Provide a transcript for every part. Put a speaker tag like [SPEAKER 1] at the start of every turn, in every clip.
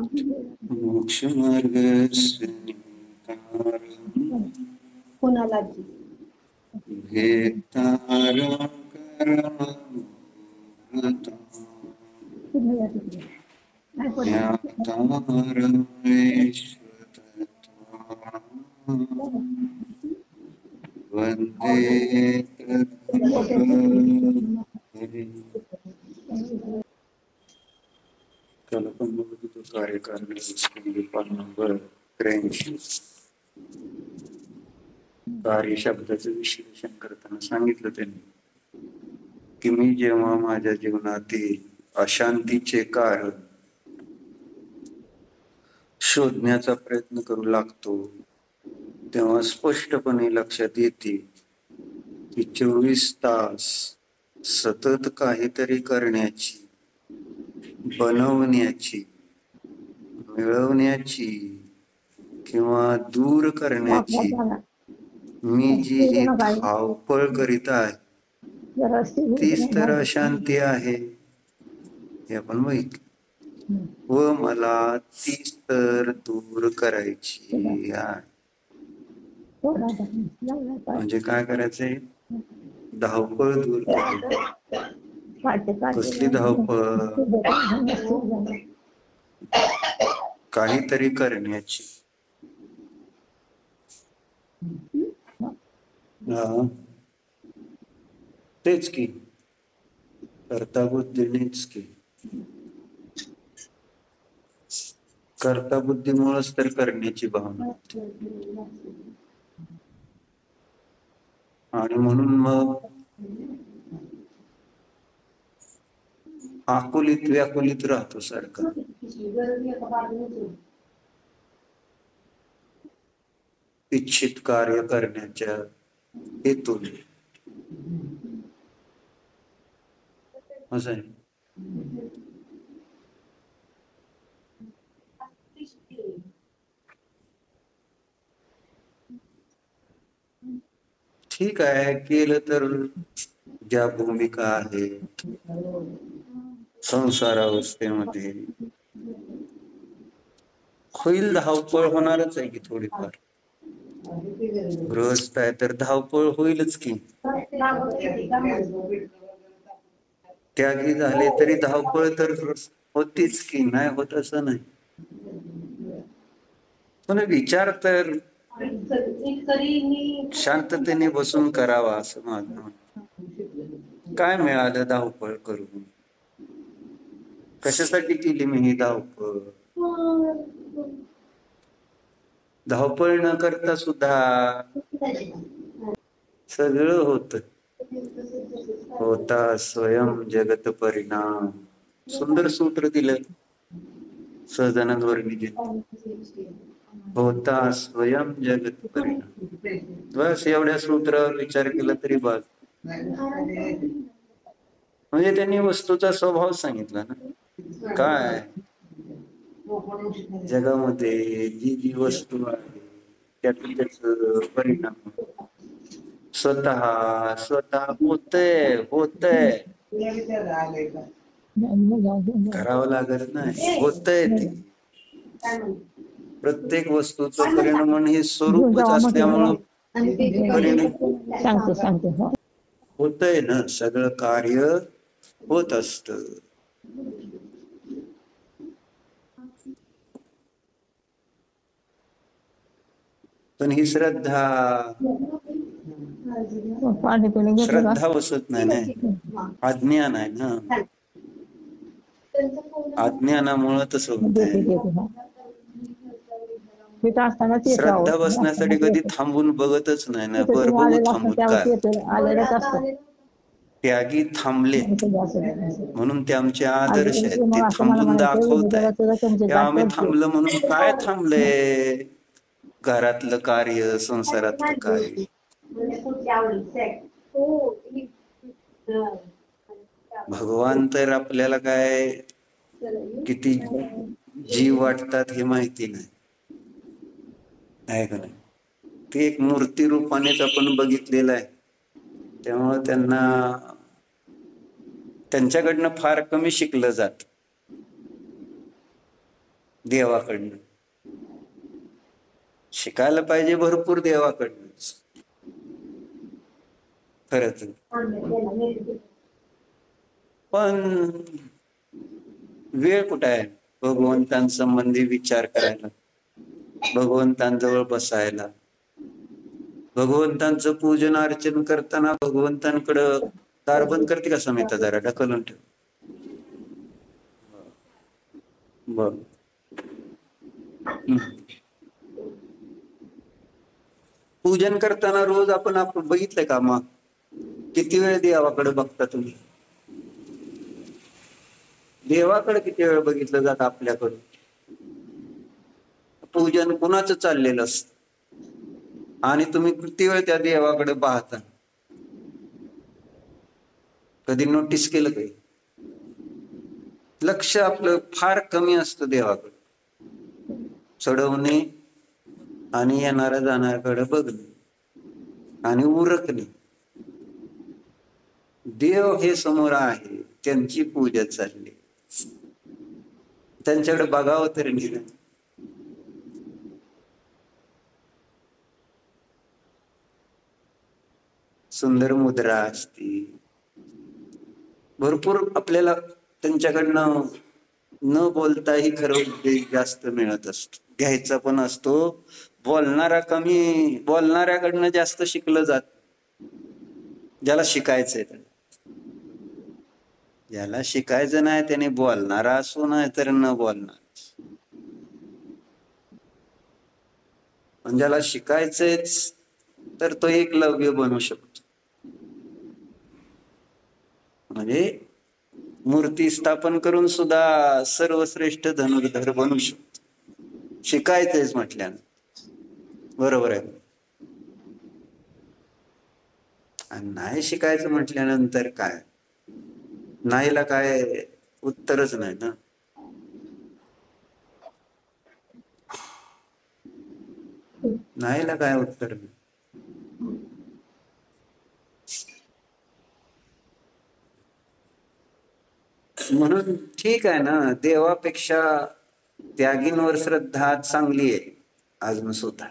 [SPEAKER 1] मोक्षमार्ग
[SPEAKER 2] कोणाला
[SPEAKER 1] वंदे कार्यकारिणी पान नंबर 83. कार्य शब्दाचं विश्लेषण करताना सांगितलं त्यांनी की मी जेव्हा माझ्या जीवनातील अशांतीचे कारण शोधण्याचा प्रयत्न करू लागतो तेव्हा स्पष्टपणे लक्षात येते की 24 तास सतत काहीतरी करण्याची, बनवण्याची, मिळवण्याची किंवा दूर करण्याची मी जी ही धावपळ करीत आहे तीच तर अशांती आहे हे आपण बघितलं. व मला तीच तर दूर करायची आहे. म्हणजे काय करायचंय? धावपळ दूर करायची. कसली धावपळ? काहीतरी करण्याची. तेच की कर्ता बुद्धीनेच की. कर्ता बुद्धीमुळेच तर करण्याची भावना होती. आणि म्हणून मग आकुलित व्याकुलित राहतो सारखा. इच्छित कार्य करण्याच्या हेतूने असं आहे. ठीक आहे, केलं तर ज्या भूमिका आहेत संसारावस्थेमध्ये होईल, धावपळ होणारच आहे की थोडीफार. गृहस्थ आहे तर धावपळ होईलच की. त्यागी झाले तरी धावपळ तर होतीच की, नाही होत असं नाही. पण विचार तर शांततेने बसून करावा असं माझं म्हणणं. काय मिळालं धावपळ करून? कशासाठी केली मी ही धावपळ? धावपळ न करता सुद्धा सगळं होत. होता स्वयं जगत परिणाम. सुंदर सूत्र दिलं सहजानंद वर्णित. होता स्वयं जगत परिणाम. बस एवढ्या सूत्रावर विचार केला तरी बस. म्हणजे त्यांनी वस्तूचा स्वभाव सांगितला ना. काय जगामध्ये जी जी वस्तू आहे त्यातून त्याच परिणाम स्वतः होतंय करावं लागत नाही, होतंय ते. प्रत्येक वस्तूचं परिणाम हे स्वरूपच असल्यामुळं होतंय ना, सगळं कार्य होत असत. पण ही श्रद्धा बसत नाही ना, अज्ञान आहे ना. अज्ञानामुळे तसं होतंय. श्रद्धा बसण्यासाठी कधी थांबून बघतच नाही ना. बरं बघू थांबून काय. त्यागी थांबले म्हणून ते आमचे आदर्श आहेत. ते थांबून दाखवत आहे. आम्ही थांबलं म्हणून काय थांबले? घरातलं कार्य, संसारातलं कार्य. भगवान तर आपल्याला काय किती जीव वाटतात हे माहिती नाही, आहे का नाही? ते एक मूर्ती रूपानेच आपण बघितलेलं आहे. त्यामुळे त्यांच्याकडनं फार कमी शिकलं जात. देवाकडनं. शिकायला पाहिजे भरपूर देवाकडनंच खरंच. पण वेळ कुठे आहे भगवंतांसंबंधी विचार करायला, भगवंतांजवळ बसायला, भगवंतांचं पूजन अर्चन करताना भगवंतांकडं. दार बंद करते का समिता, जरा ढकलून ठेव बघ. पूजन करताना रोज आपण बघितलंय का मग किती वेळ देवाकडे बघता तुम्ही? देवाकडे किती वेळ बघितलं जात आपल्याकडून? पूजन कुणाचं चाललेलं असत आणि तुम्ही किती वेळ त्या देवाकडे पाहता? कधी नोटीस केलं काही? लक्ष आपलं फार कमी असतं देवाकडे. चढवणे आणि येणाऱ्या जाणाऱ्याकडे बघणे आणि उरकणे. देव हे समोर आहे, त्यांची पूजा चालली, त्यांच्याकडे बघावं तरी नाही. सुंदर मुद्रा असती, भरपूर आपल्याला त्यांच्याकडनं न बोलताही खरं उपदेश जास्त मिळत असतो, घ्यायचा पण असतो. बोलणारा कमी, बोलणाऱ्याकडनं जास्त शिकलं जात. ज्याला शिकायचंय त्याला. ज्याला शिकायचं नाही त्याने बोलणारा असो नाही तर न बोलणार, पण ज्याला शिकायचंच तर तो एकलव्य बनू शकतो. म्हणजे मूर्ती स्थापन करून सुद्धा सर्वश्रेष्ठ धनुर्धर बनू शकतो, शिकायचंच म्हटल्यानं. बरोबर आहे. आणि नाही शिकायचं म्हटल्यानंतर काय, नाहीला काय उत्तरच नाही ना. नाहीला काय उत्तर नाही. म्हणून ठीक आहे ना, देवापेक्षा त्यागींवर श्रद्धा चांगली आहे अजून सुद्धा.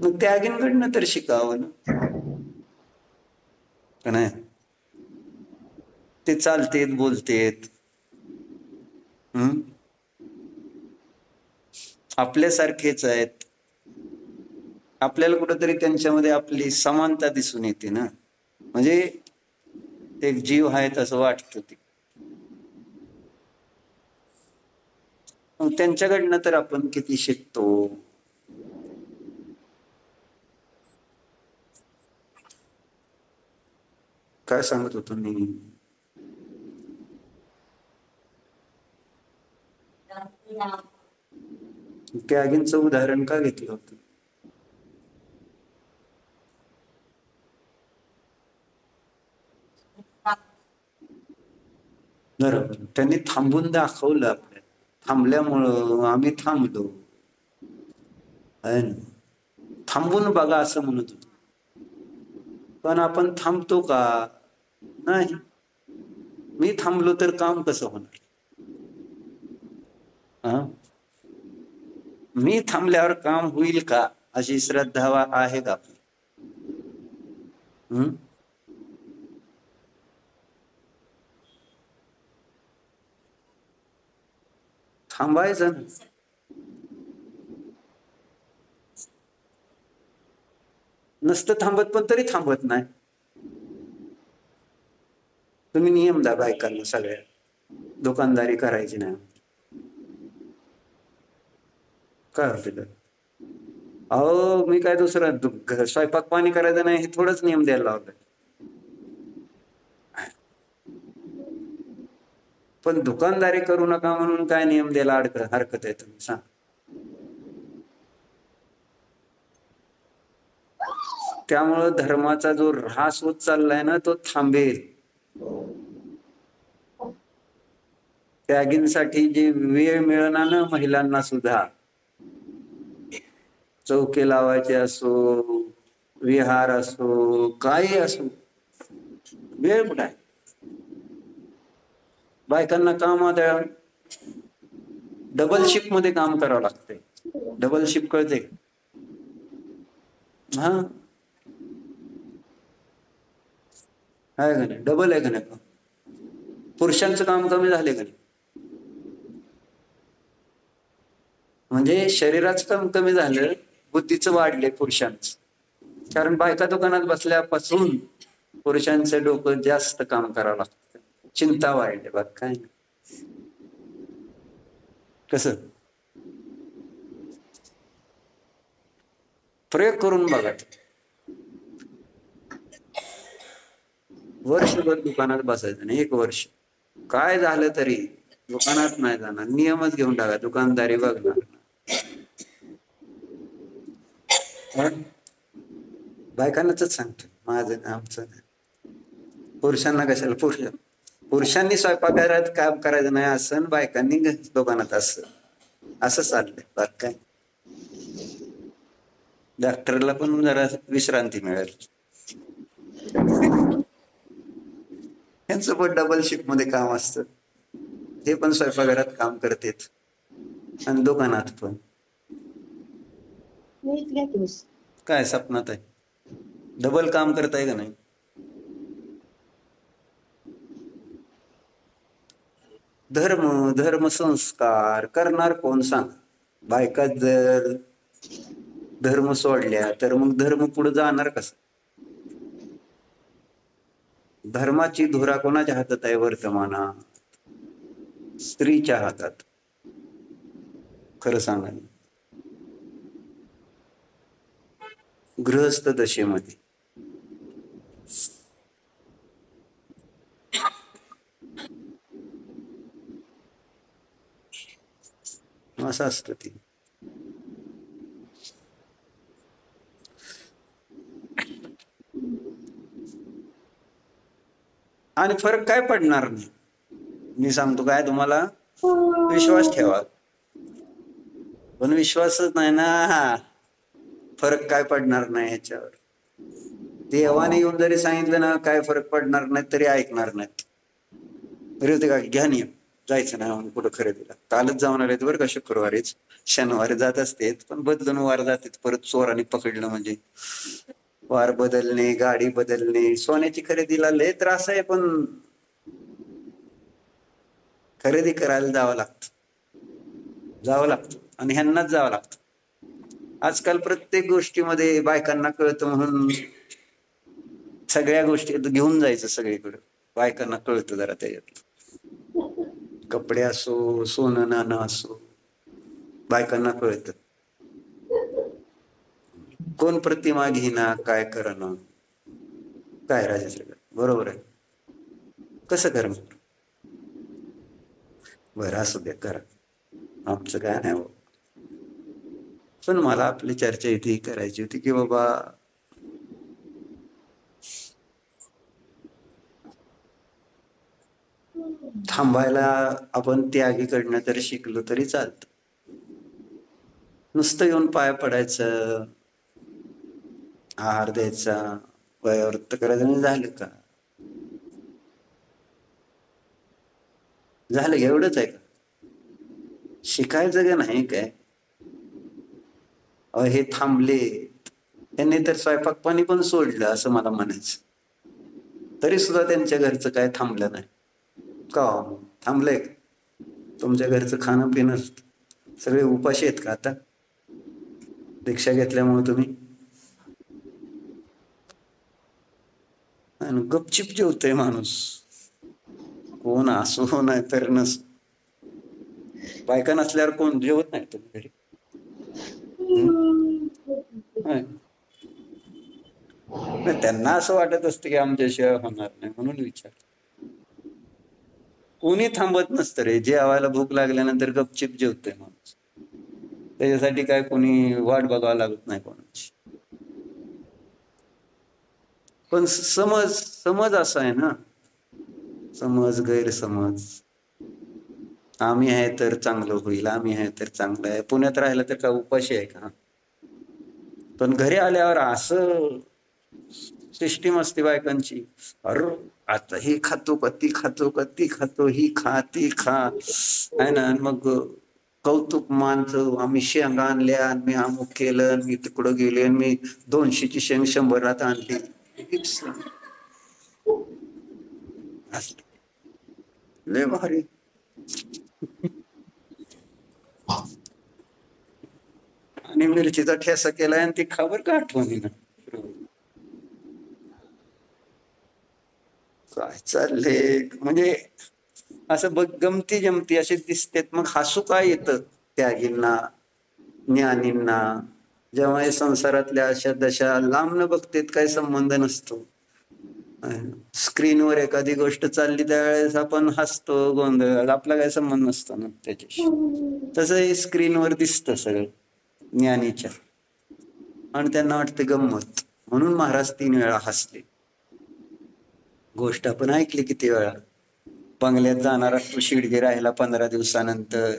[SPEAKER 1] मग त्यागींकडनं तर शिकावं ना, का नाही? ते चालतेत बोलतेत, आपल्यासारखेच आहेत. आपल्याला कुठंतरी त्यांच्यामध्ये आपली समानता दिसून येते ना, म्हणजे एक जीव आहे असं वाटतं. ते मग त्यांच्याकडनं तर आपण किती शिकतो. काय सांगत होतो मी? त्यागींचं उदाहरण का घेतलं होतं? बरोबर, त्यांनी थांबून दाखवलं आपल्याला. थांबल्यामुळं आम्ही थांबलो. थांबून बघा असं म्हणत होतो, पण आपण थांबतो का? नाही. मी थांबलो तर काम कसं होणार? मी थांबल्यावर काम होईल का अशी श्रद्धा आहे का आपली? थांबायचं ना. नसतं थांबत पण तरी थांबत नाही. तुम्ही नियम द्या बायकांना सगळ्या, दुकानदारी करायची नाही. काय होते? अहो मी काय दुसरं स्वयंपाक पाणी करायचं नाही हे थोडंच नियम द्यायला लावलं. पण दुकानदारी करू नका म्हणून काय नियम द्यायला हरकत आहे तुम्ही सांग? त्यामुळं धर्माचा जो ऱ्हास होत चाललाय ना तो थांबेल. त्यागींसाठी जी वेळ मिळणार ना महिलांना सुद्धा, चौके लावायचे असो, विहार असो, काही असो, वेळ कुठे आहे? बायकांना काम द्या, डबल शिफ्ट मध्ये काम करावं लागतंय. डबल शिफ्ट कळते? हा, आहे का नाही? डबल आहे का नाही? पुरुषांचं काम कमी झाले का नाही? म्हणजे शरीराचं काम कमी झालं, बुद्धीचं वाढले पुरुषांचं. कारण बायका दुकानात बसल्यापासून पुरुषांचं डोकं जास्त काम करावं लागतं, चिंता वाढली. बघ काय कसं प्रयोग करून बघा. वर्षभर दुकानात बसायचं नाही, 1 वर्ष काय झालं तरी दुकानात नाही जाणार, नियमच घेऊन टाका, दुकानदारी बघणार. बायकांनाच सांगतो, माझं आमचं. पुरुषांना कशाला? पुरुषांनी स्वयंपाकघरात काम करायचं नाही असं, बायकांनी दुकानात असं चाललंय. बात काय? डॉक्टरला पण जरा विश्रांती मिळेल. त्यांचं पण डबल शिफ्ट मध्ये काम असतं, ते पण स्वयंपाकघरात काम करतात आणि दुकानात पण. काय सपनात आहे? डबल काम करताय का नाही? धर्म संस्कार करणार कोण सांग? बायका जर धर्म सोडल्या तर मग धर्म पुढे जाणार कसं? धर्माची धुरा कोणाच्या हातात आहे वर्तमानात? स्त्रीच्या हातात. खरं सांगा, गृहस्थ दशेमध्ये. असं असतं ते. आणि फरक काय पडणार नाही, मी सांगतो काय तुम्हाला, विश्वास ठेवा. पण विश्वासच नाही ना, फरक काय पडणार नाही ह्याच्यावर. देवाने येऊन जरी सांगितलं ना काय फरक पडणार नाही तरी ऐकणार नाहीत. बरे का, घ्या नियम, जायचं नाही म्हणून कुठं खरेदीला. कालच जाऊन आले बरं का, शुक्रवारीच. शनिवारी जात असते पण बदलून वार जाते, परत चोरांनी पकडलं म्हणजे वार बदलणे, गाडी बदलणे. सोन्याची खरेदीला लय त्रास आहे, पण खरेदी करायला जावं लागतं आणि ह्यांनाच जावं लागतं. आजकाल प्रत्येक गोष्टीमध्ये बायकांना कळतं म्हणून सगळ्या गोष्टी घेऊन जायचं सगळीकडे. बायकांना कळतं जरा त्याच्यात. कपडे असो, सोनं नाणं असो, बायकांना कळतं. कोण प्रतिमा घेणं, काय करणं, काय राजाश्री, बरोबर आहे. कसं करणार? बरं असू द्या, करा, आमचं काय नाही. पण मला आपली चर्चा इथे करायची होती की बाबा, थांबायला आपण त्यागीकडनं तरी शिकलो तरी चालतं. नुसतं येऊन पाय पडायचं, आहार द्यायचा, वयोवृत्त करायचं नाही, झालं का? झालं एवढंच आहे का? शिकायचं का नाही काय? हे थांबले, त्यांनी तर स्वयंपाक पाणी पण सोडलं असं मला म्हणायचं, तरी सुद्धा त्यांच्या घरचं काय थांबलं नाही का? थांबलंय का? तुमच्या घरचं खाणं पिणं सगळे उपाशी आहेत का आता? दीक्षा घेतल्यामुळे तुम्ही गपचिप जेवतोय माणूस, कोण असो नाही तर नसो. बायका नसल्यावर कोण जेवत नाही तुम्ही घरी? त्यांना असं वाटत असतं की आमच्याशिवाय होणार नाही म्हणून विचार. कोणी थांबत नसतं रे, जेवायला भूक लागल्यानंतर गपचिप जेवतोय माणूस. त्याच्यासाठी काय कोणी वाट बघावं लागत नाही कोणाची. पण समज असा आहे ना, समज गैरसमज. आम्ही आहे तर चांगलं होईल, आम्ही आहे तर चांगलं आहे. पुण्यात राहिलं तर काय उपाशी आहे का? पण घरी आल्यावर असं सिस्टीम असते बायकांची, अरे आता हे खातो का, ती खातो का, ती खातो, ही खा ती खा, आहे ना. मग कौतुक मानचं, आम्ही शेंगा आणल्या, मी अमुक केलं, मी तिकडं गेले, आणि मी 200ची शेंग 100त आणली. लय भारी. आणि मिरचीचा ठेसा केलाय आणि ती खबर का आठवणीनं. काय चाललंय म्हणजे असं बघ, गमती जमती असे दिसतेत. मग हसू काय येतं त्यागींना, ज्ञानींना, जेव्हा हे संसारातल्या अशा दशा लांब न बघतेत, काही संबंध नसतो. स्क्रीनवर एखादी गोष्ट चालली त्यावेळेस आपण हसतो, गोंधळ, आपला काही संबंध नसतो ना त्याच्याशी. तसं हे स्क्रीनवर दिसतं सगळं ज्ञानीच्या, आणि त्यांना वाटते गंमत. म्हणून महाराज 3 वेळा हसले. गोष्ट आपण ऐकली किती वेळा. बंगल्यात जाणार असतो शिडगे राहायला 15 दिवसानंतर,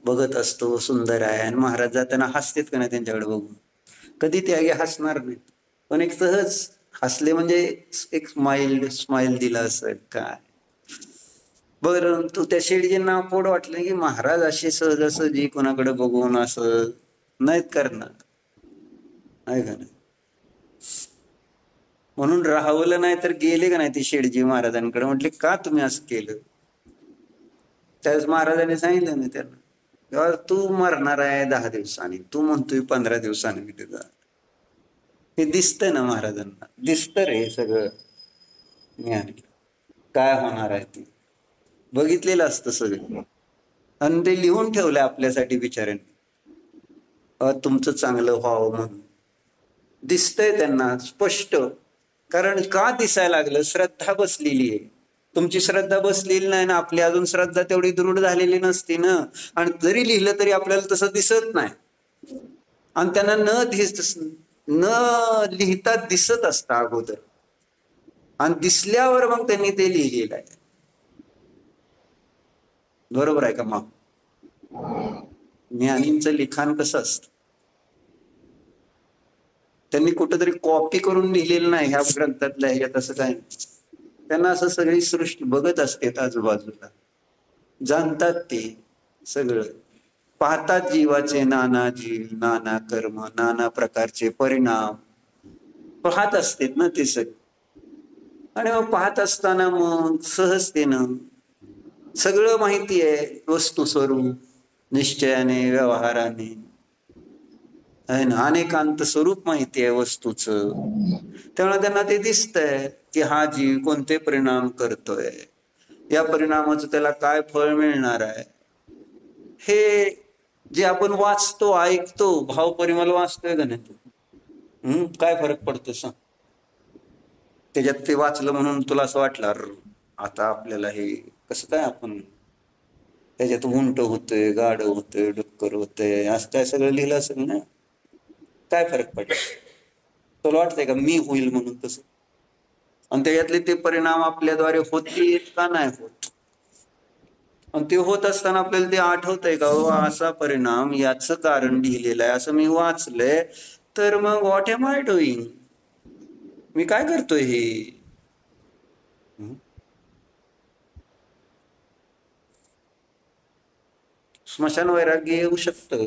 [SPEAKER 1] बघत असतो सुंदर आहे, आणि महाराज जाताना हसतेत का नाही त्यांच्याकडे बघून. कधी त्यागी हसणार नाही, पण एक सहज हसले म्हणजे एक स्माइल दिला असेल काय. बरं, तू त्या शेडजींना अपोड वाटलं की महाराज असे सहजासहजी कोणाकडे बघून असं नाहीत करणार, आहे का नाही. म्हणून राहवलं नाही तर गेले का नाही ते शेडजी महाराजांकडे, म्हटले का तुम्ही असं केलं. त्यावेळेस महाराजांनी सांगितलं नाही त्यांना, तू मरणार आहे 10 दिवसांनी, तू म्हणतोय 15 दिवसांनी मी तुझा. हे दिसतंय ना महाराजांना, दिसतं रे सगळं ज्ञान काय होणार आहे ते बघितलेलं असतं सगळं, आणि ते लिहून ठेवलंय आपल्यासाठी बिचाऱ्यांनी, तुमचं चांगलं व्हावं म्हणून. दिसतंय त्यांना स्पष्ट. कारण का दिसायला लागलं, श्रद्धा बसलेली आहे. तुमची श्रद्धा बसलेली नाही ना, आपली अजून श्रद्धा तेवढी दृढ झालेली नसती ना, आणि जरी लिहिलं तरी आपल्याला तसं दिसत नाही. आणि त्यांना न लिहिता दिसत असतं अगोदर, आणि दिसल्यावर मग त्यांनी ते लिहिलेलं आहे. बरोबर आहे का. मग ज्ञानींचं लिखाण कसं असतं, त्यांनी कुठेतरी कॉपी करून लिहिलेलं नाही ह्या ग्रंथातल्या ह्याच्यात, असं काय नाही. त्यांना असं सगळी सृष्टी बघत असते आजूबाजूला, जाणतात ते सगळं, पाहतात जीवाचे नाना जीव, नाना कर्म, नाना प्रकारचे परिणाम पाहत असतेत ना ते सगळे. आणि मग पाहत असताना मग सहजतेनं सगळं माहिती आहे, वस्तू स्वरूप निश्चयाने, व्यवहाराने, आहे ना, अनेकांत स्वरूप माहिती आहे वस्तूचं. त्यामुळे त्यांना ते दिसतंय की हा जीव कोणते परिणाम करतोय, या परिणामाचं त्याला काय फळ मिळणार आहे. हे जे आपण वाचतो, ऐकतो, भावपरिमल वाचतोय का नाही, काय फरक पडतो सांग. त्याच्यात ते वाचलं म्हणून तुला असं वाटलं आता आपल्याला हे कसं काय, आपण त्याच्यात उंट होतोय, गाढ होतोय, डुक्कर होतोय, असं काय सगळं लिहिलं असेल ना, काय फरक पडला. तुला वाटतंय का मी होईल म्हणून तसं. आणि त्याच्यातले ते परिणाम आपल्याद्वारे होतील का नाही होत, आणि ते होत असताना आपल्याला ते आठवतंय का, असा परिणाम याचं कारण लिहिलेलं आहे असं मी वाचलंय, तर मग व्हॉट एम आय डुईंग, मी काय करतोय हे. स्मशान वैराग्य येऊ शकतं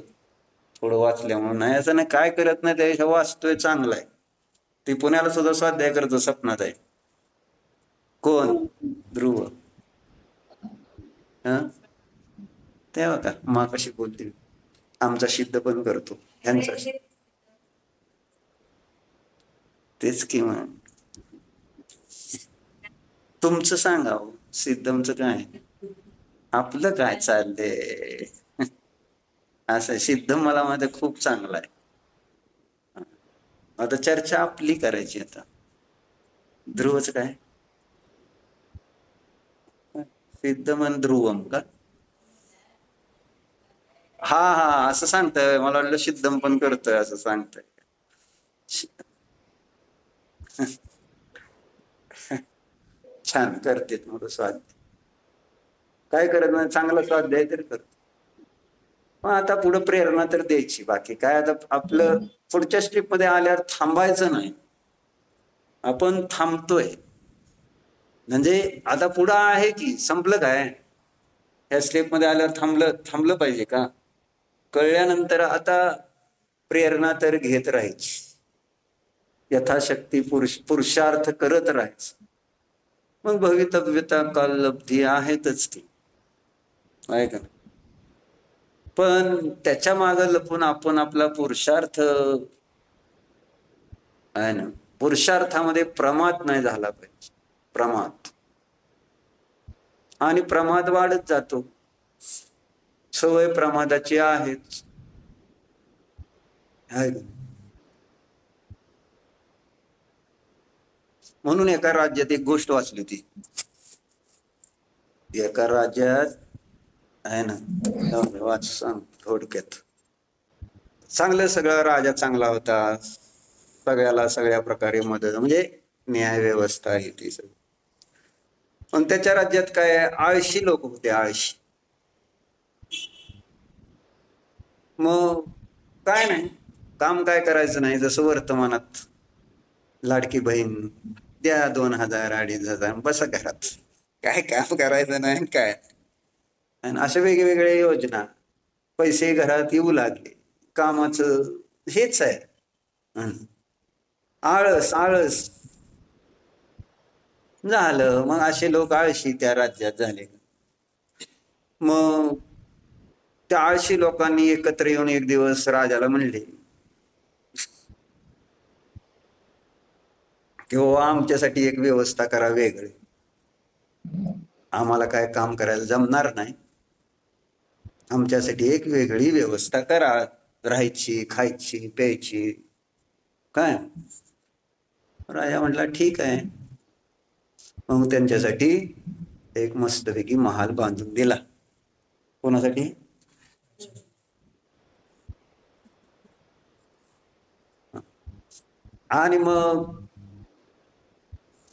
[SPEAKER 1] थोडं वाचल्यामुळे, नाही असं नाही, काय करत नाही त्याच्या वाचतोय चांगला आहे. ती पुण्याला सुद्धा स्वाध्याय करतो, सपनात आहे. कोण, ध्रुव. तेव्हा का मा कशी बोलते, आमचा सिद्ध पण करतो ह्यांचा. तेच किंवा तुमचं सांगा, सिद्धमचं काय, आपलं काय चाललंय. असं सिद्ध मला मध्ये खूप चांगला आहे. आता चर्चा आपली करायची. आता ध्रुवच काय, सिद्धमन ध्रुवम का, हा हा असं सांगतंय. मला वाटलं सिद्धम पण करतोय असं सांगतंय. छान करतेत मग स्वाध्याय, काय करत नाही, चांगला स्वाध्याय तरी करतो. मग आता पुढे प्रेरणा तर द्यायची, बाकी काय. आता आपलं पुढच्या स्ट्रीप मध्ये आल्यावर थांबायचं नाही, आपण थांबतोय म्हणजे आता पुढं आहे की संपलं काय. ह्या स्टेप मध्ये आल्यावर थांबलं पाहिजे का? कळल्यानंतर आता प्रेरणा तर घेत राहायची, यथाशक्ती पुरुषार्थ करत राहायचं. मग भवितव्यता काललब्धी आहेतच ती, आहे का? पण त्याच्या मागे लपून आपण आपला पुरुषार्थ आहे ना, पुरुषार्थामध्ये प्रमाद नाही झाला पाहिजे. प्रमाद आणि प्रमाद वाढत जातो. सवय प्रमादाची आहेच, आहे का? म्हणून एका राज्यात एक गोष्ट वाचली होती. एका राज्यात आहे ना, वाच सांग थोडक्यात. चांगलं सगळं राजा चांगला होता, सगळ्याला सगळ्या प्रकारे मदत, म्हणजे न्याय व्यवस्था आहे ती सगळी. पण त्याच्या राज्यात काय आळशी लोक होते, आळशी. मग काय नाही, काम काय करायचं नाही, जसं वर्तमानात लाडकी बहीण द्या 2000-2500 बसा घरात, काय काम करायचं नाही काय. आणि अशा वेगवेगळ्या योजना, पैसे घरात येऊ लागले, कामाचं हेच आहे. आळस आळस झालं. मग असे लोक आळशी त्या राज्यात झाले. मग त्या आळशी लोकांनी एकत्र येऊन एक दिवस राजाला म्हणले की हो, आमच्यासाठी एक व्यवस्था करा वेगळी, आम्हाला काय काम करायला जमणार नाही, आमच्यासाठी एक वेगळी व्यवस्था करा, राहायची, खायची, प्यायची. काय? राजा म्हटला ठीक आहे. मग त्यांच्यासाठी एक मस्तपैकी महाल बांधून दिला. कोणासाठी? आणि मग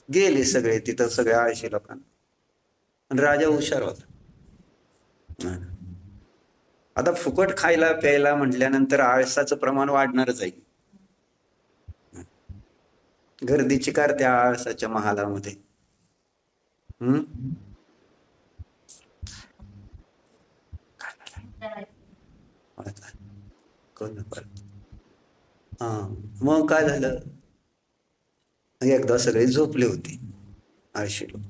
[SPEAKER 1] गेले सगळे तिथं, सगळ्या आळशी लोकांना. राजा हुशार होता. आता फुकट खायला प्यायला म्हटल्यानंतर आळसाचं प्रमाण वाढणारच आहे. गर्दी चिकारते आळसाच्या महालामध्ये. मग काय झालं, एकदा सगळे झोपले होते आळशी लोक,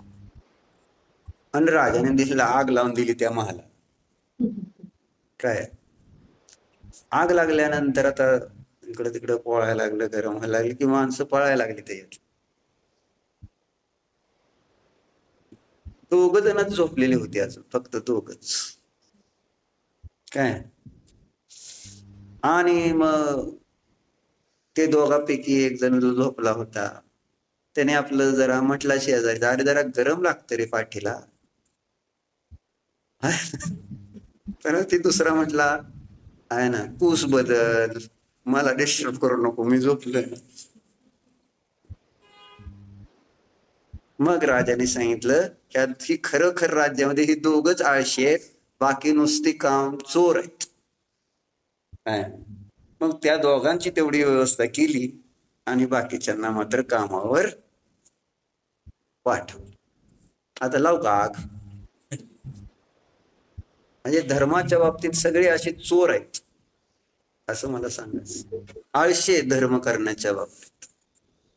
[SPEAKER 1] आणि राजाने दिसला आग लावून दिली त्या महाला. काय आग लागल्यानंतर आता इकडं तिकडं पोळायला लागलं, गरम व्हायला लागली की माणसं पळायला लागली त्याच्यात. दोघ जणच झोपलेले होते अजून, फक्त दोघच. काय? आणि मग ते दोघांपैकी एक जण जो झोपला होता त्याने आपलं जरा म्हटला शेजारी, अरे जरा गरम लागतं रे पाठीला. तर ते दुसरा म्हटला आहे ना, पूस बदल, मला डिस्टर्ब करू नको, मी झोपलोय. मग राजाने सांगितलं की खरोखर राज्यामध्ये ही दोघच आळशी आहेत, बाकी नुसती काम चोर आहेत. मग त्या दोघांची तेवढी व्यवस्था केली आणि बाकीच्यांना मात्र कामावर पाठवलं. आता लावू का आग? म्हणजे धर्माच्या बाबतीत सगळे असे चोर आहेत असं मला सांगायचं. आळशी धर्म करण्याच्या बाबतीत.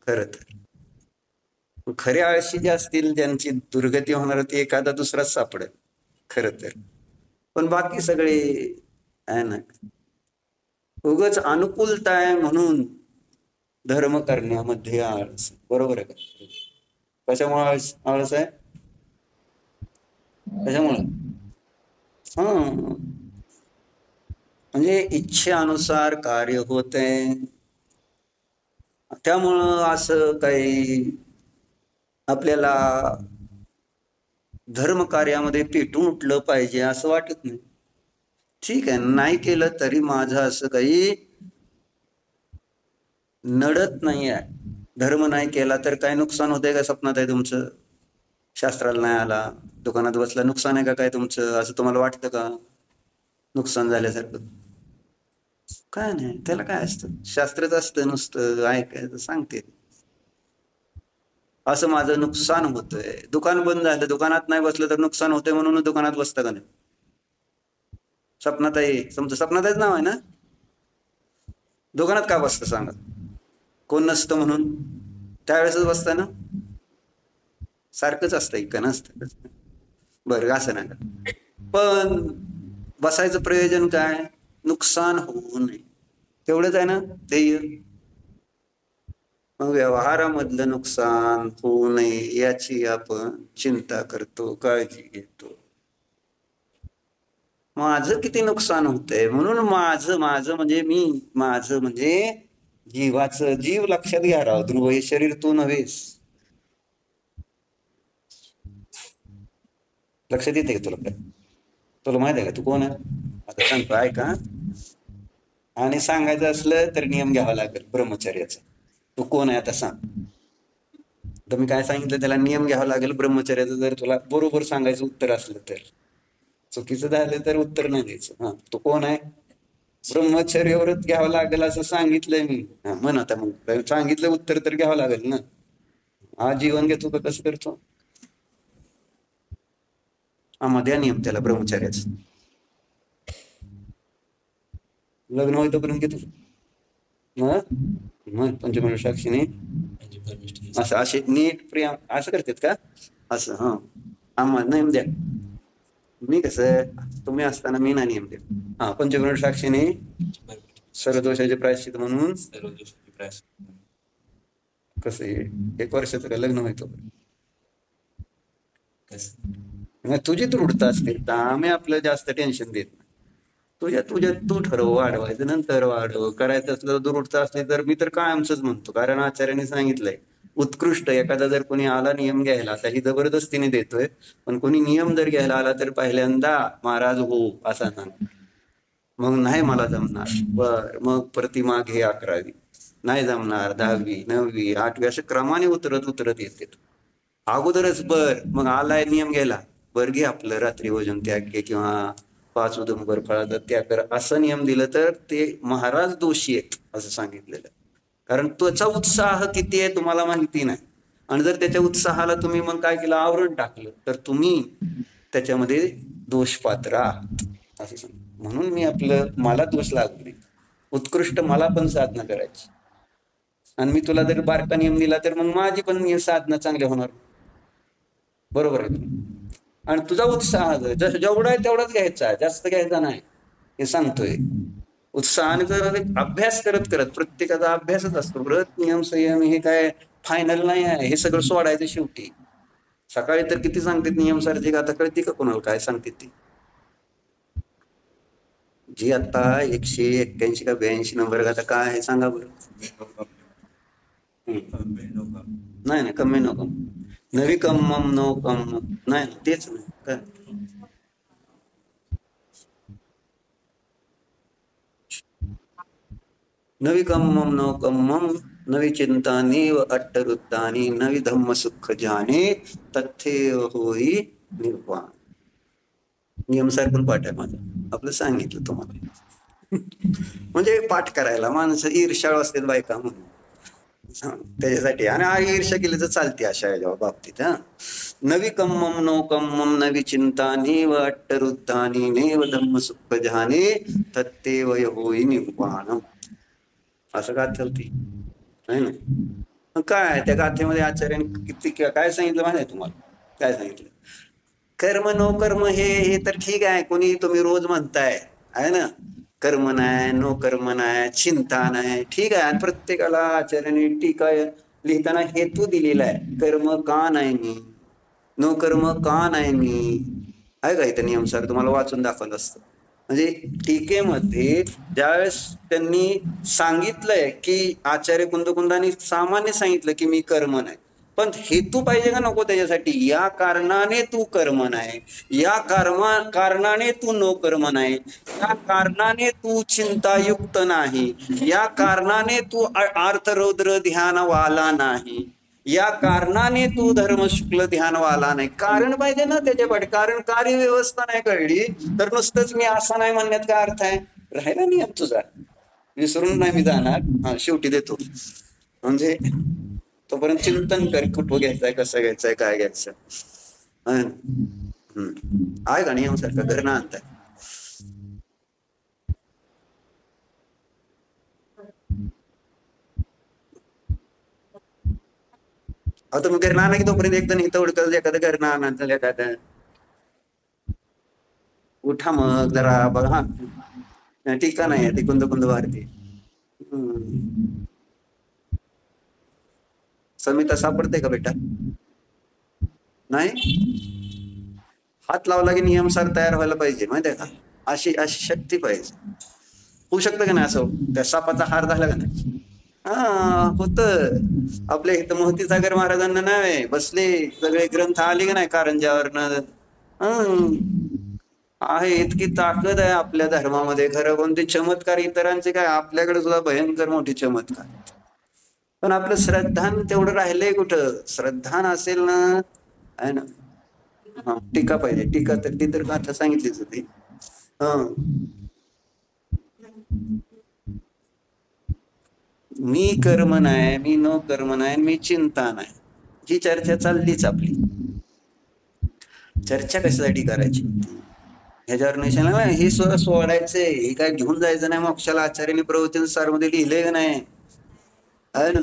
[SPEAKER 1] खरं तर खरे आळशी जे असतील ज्यांची दुर्गती होणार ती एखादा दुसराच सापडेल खरं तर. पण बाकी सगळे आहे ना, उगाच अनुकूलता आहे म्हणून धर्म करण्यामध्ये आळस. बरोबर आहे का? कशामुळे आळस आहे? कशामुळे? म्हणजे इच्छेनुसार कार्य होते, त्यामुळं असं काही आपल्याला धर्म कार्यामध्ये पेटून उठलं पाहिजे असं वाटत नाही. ठीक आहे, नाही केलं तरी माझं असं काही नडत नाही आहे. धर्म नाही केला तर काय नुकसान होतंय का? स्वप्नात आहे तुमचं, शास्त्राला नाही आला, दुकानात बसला, नुकसान आहे का काय तुमचं? असं तुम्हाला वाटतं का नुकसान झाल्यासारखं? काय नाही, त्याला काय असतं, शास्त्रच असतं, नुसतं ऐकायचं, सांगते. असं माझं नुकसान होतंय, दुकान बंद झालं, दुकानात नाही बसलं तर नुकसान होतंय म्हणून दुकानात बसतं का नाही? सपनाताई, तुमचं सपनाताईच नाव आहे ना? दुकानात का बसतं सांगा? कोण नसतं म्हणून? त्यावेळेसच बसतं ना? सारखंच असतं का नसतं? बरं, असं नका. पण बसायचं प्रयोजन काय? नुकसान होऊ नये तेवढंच आहे ना ध्येय. मग व्यवहारामधलं नुकसान होऊ नये याची आपण चिंता करतो, काळजी घेतो. माझं किती नुकसान होतंय म्हणून माझं म्हणजे माझं म्हणजे जीवाचं, जीव लक्षात घ्या राव. ध्रुव, हे शरीर तू नव्हेस. लक्षात येते का तुला? काय तुला माहित आहे का तू कोण आहे? आता सांगतो ऐका. आणि सांगायचं असलं तर नियम घ्यावा लागेल ब्रह्मचर्याचा. तू कोण आहे आता सांग. तर मी काय सांगितलं त्याला नियम घ्यावा लागेल ब्रह्मचर्याचं. जर तुला बरोबर सांगायचं उत्तर असलं तर, चुकीचं झालं तर उत्तर नाही द्यायचं. तू कोण आहे? ब्रह्मचर्य व्रत घ्यावं लागेल असं सांगितलंय मी. म्हण आता. मग सांगितलं उत्तर तर घ्यावं लागेल ना. हा जीवन घेतो का कसं करतो? द्या नियम त्याला ब्रह्मचर्याचं. लग्न होय तोपर्यंत घेतो मग पंचमहान साक्षीने असं असे नीट प्रिया असं करतात का? असं आम्हाला नियम द्या. मी कसं तुम्ही असताना मी ना नियम द्या. पंचमहान साक्षीने सर्व दोषाचे प्रायश्चित म्हणून कसं 1 वर्षाचं का लग्न व्हायचं? तुझी दृढता असते तर आम्ही आपलं जास्त टेन्शन देत नाही. तुझ्या तू ठरव वाढवायचं, नंतर वाढव. करायचं असलं दृढता असली तर मी तर कायमच म्हणतो. कारण आचार्याने सांगितलंय उत्कृष्ट. एखादा जर कोणी आला नियम घ्यायला, आता ही जबरदस्तीने देतोय, पण कोणी नियम जर घ्यायला आला तर पहिल्यांदा महाराज हो असा सांग. मग नाही मला जमणार, बर मग प्रतिमा घे 11वी. नाही जमणार 10वी, 9वी, 8वी, असे क्रमाने उतरत येते. अगोदरच बर मग आलाय नियम घ्यायला, बर घे आपलं रात्री भोजन त्याग घे किंवा 5 उदंबर फळाचा त्याग कर, असं नियम दिलं तर ते महाराज दोषी आहेत असं सांगितलेलं. कारण त्याचा उत्साह किती आहे तुम्हाला माहिती नाही. आणि जर त्याच्या उत्साहाला तुम्ही मग काय केलं, आवरण टाकलं, तर तुम्ही त्याच्यामध्ये दोषपात्र आहात असं सांग. म्हणून मी मला दोष लागू नये, उत्कृष्ट मला पण साधना करायची. आणि मी तुला जर बारका नियम दिला तर मग माझी पण साधना चांगली होणार. बरोबर आहे. आणि तुझा उत्साह जेवढा आहे तेवढाच घ्यायचा, जास्त घ्यायचा नाही हे सांगतोय. उत्साहाने अभ्यास करत प्रत्येकाचा अभ्यासच असतो. व्रत नियम संयम हे काय फायनल नाही आहे. हे सगळं सोडायचं शेवटी. सकाळी तर किती सांगतात नियम सारखे, आता कळते का कोणाला काय सांगते ती? जी आता 181 का 82 नंबर आता काय आहे सांगा बरं. नाही कमी नको. नवी कम्मम नो कम नाही, तेच नाही काय. नवी कम्मम नो कम्मम नवी चिंता नीव अट्टरुद्धानी नवी धम्म सुख जाणे तथ्य होई निर्वाण. नियम सारखून पाठ आहे माझा. आपलं सांगितलं तुम्हाला. म्हणजे पाठ करायला माणसं ईर्ष्याळू असतात बायका म्हणून त्याच्यासाठी. आणि ईर्ष्या केली तर चालते अशा बाबतीत. नवी कम्मम नो कम्मम नवी चिंता नीव अट्टरुद्धानी नेव धम्म सुख जाने तत्तेवय होई निर्वाणम. असं गाथा होती नाही ना. काय त्या गाथेमध्ये आचार्याने किती काय सांगितलं माहिती आहे तुम्हाला? काय सांगितलं? कर्म नो कर्म हे तर ठीक आहे, कोणी तुम्ही रोज म्हणताय आहे ना. कर्म नाही, नो कर्म नाही, चिंता नाही, ठीक आहे. आणि प्रत्येकाला आचार्याने टीका लिहिताना हेतू दिलेला आहे. कर्म का नाही मी, नो कर्म का नाही मी, आहे का इथं नियमसार तुम्हाला वाचून दाखवलं असतं. म्हणजे टीकेमध्ये ज्यावेळेस त्यांनी सांगितलंय की आचार्य कुंदकुंदांनी सामान्य सांगितलं की मी कर्म नाही, पण हेतू पाहिजे का नको त्याच्यासाठी. या कारणाने तू कर्म नाही, या कारणाने तू नो कर्म नाही, या कारणाने तू चिंतायुक्त नाही, या कारणाने तू आर्तरौद्र ध्यानवाला नाही, या कारणाने तू धर्म शुक्ल ध्यानवाला नाही. कारण पाहिजे ना त्याच्यापाठी. कारण कार्यव्यवस्था नाही कळली तर नुसतंच मी असं नाही म्हणण्यात काय अर्थ आहे. राहिला नियम तुझा, विसरून नाही मी जाणार. शेवटी देतो म्हणजे तोपर्यंत चिंतन कर, कुठं घ्यायचंय, कसं घ्यायचंय, काय घ्यायचं आहे का नियम सारखं घरनं आणताय. आता मग घरी नाना की तोपर्यंत एकदम इथं उडकल एखादं घर नानाचं एखादं उठा मग जरा बघा टीका नाही ती कुंद कुंद वारते. समिता सापडते का बेटा? नाही. हात लावला की नियमसार तयार व्हायला पाहिजे माहितीये का? अशी अशी शक्ती पाहिजे. होऊ शकतं का नाही असं? त्या सापाचा हार झाला का नाही? हा होत. आपल्या इथं मोहती सागर महाराजांना नाही बसले सगळे ग्रंथ आले का नाही कारंजावरनं. आहे इतकी ताकद आहे आपल्या धर्मामध्ये. खरं कोणते चमत्कार इतरांचे काय, आपल्याकडे सुद्धा भयंकर मोठी चमत्कार. पण आपलं श्रद्धान तेवढं राहिलंय कुठं? श्रद्धान असेल ना आहे ना. हा टीका पाहिजे. टीका तर ती तर गाथा सांगितलीच होती. मी कर्म नाही, मी न कर्म नाही, मी चिंता नाही, ही चर्चा चाललीच आपली. चर्चा कशासाठी करायची? ह्याच्यावर नाही हे सोडायचंय, हे काय घेऊन जायचं नाही मोक्षाला. आचार्याने प्रवचन सार मध्ये लिहिलंय का नाही? आहे ना.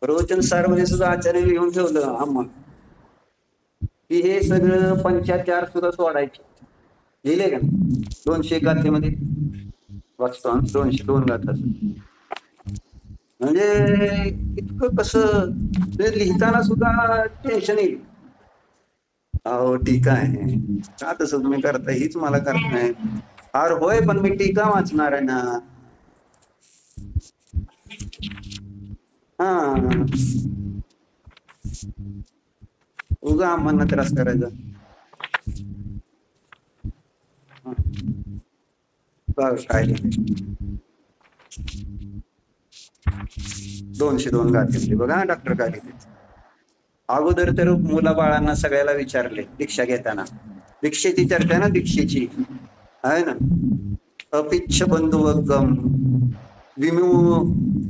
[SPEAKER 1] प्रवचन सार मध्ये सुद्धा आचार्याने लिहून ठेवलं आम्हा की हे सगळं पंचाचार सुद्धा सोडायचे. लिहिले का? 200 गाथेमध्ये वाचतो 202 गाथा. म्हणजे इतकं कसं लिहिताना सुद्धा टेन्शन येईल. अहो टीका आहे का तसं तुम्ही करता? हीच मला करत नाही. अरे होय पण मी टीका वाचणार आहे ना. हा उगा आम्हाला त्रास करायचा. काय 202 गाथे बघा डॉक्टर काय लिहिते. अगोदर तर मुला बाळांना सगळ्याला विचारले दीक्षा घेताना. दीक्षेची चर्चा ना, दीक्षेची आहे ना. अपिच्छ बंधुवगम विमू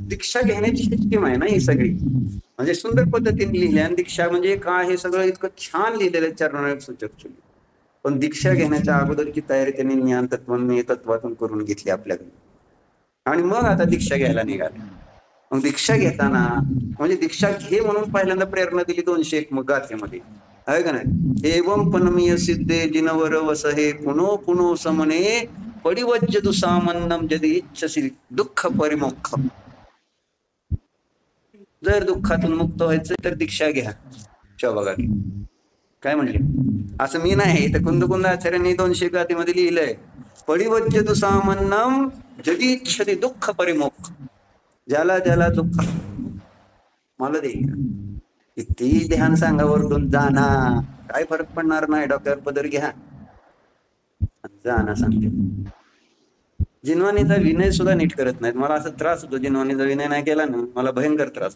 [SPEAKER 1] दीक्षा घेण्याची सिस्टीम आहे ना ही सगळी. म्हणजे सुंदर पद्धतीने लिहिली. आणि दीक्षा म्हणजे काय हे सगळं इतकं छान लिहिलेलं चरणारे सूचक. पण दीक्षा घेण्याच्या अगोदरची तयारी त्यांनी ज्ञान तत्वातून करून घेतली आपल्याकडे. आणि मग आता दीक्षा घ्यायला निघाले. मग दीक्षा घेताना म्हणजे दीक्षा घे म्हणून पहिल्यांदा प्रेरणा दिली 201 गाथेमध्ये आहे का नाही. एवं पनमीय सिद्धे जिनवर वसहे पुनो पुनो समने पडिवज्य दुसामन्नम जदी इच्छसी दुःख परिमुखम. जर दुःखातून मुक्त व्हायचं तर दीक्षा घ्या. बघा काय म्हणले. असं मी नाही, तर कुंद आचार्यांनी 200 गाथेमध्ये लिहिलंय. पडिवज्य दुसामन्नम जदी इच्छसी दुःख परिमुख. ज्याला ज्याला दुःख मला दे किती ध्यान सांगा वरतून जाना काय फरक पडणार नाही. डोक्यावर पदर घ्या जाना सांगते. जिनवानीचा विनय सुद्धा नीट करत नाहीत. मला असं त्रास होतो जिनवानीचा विनय नाही केला ना मला भयंकर त्रास.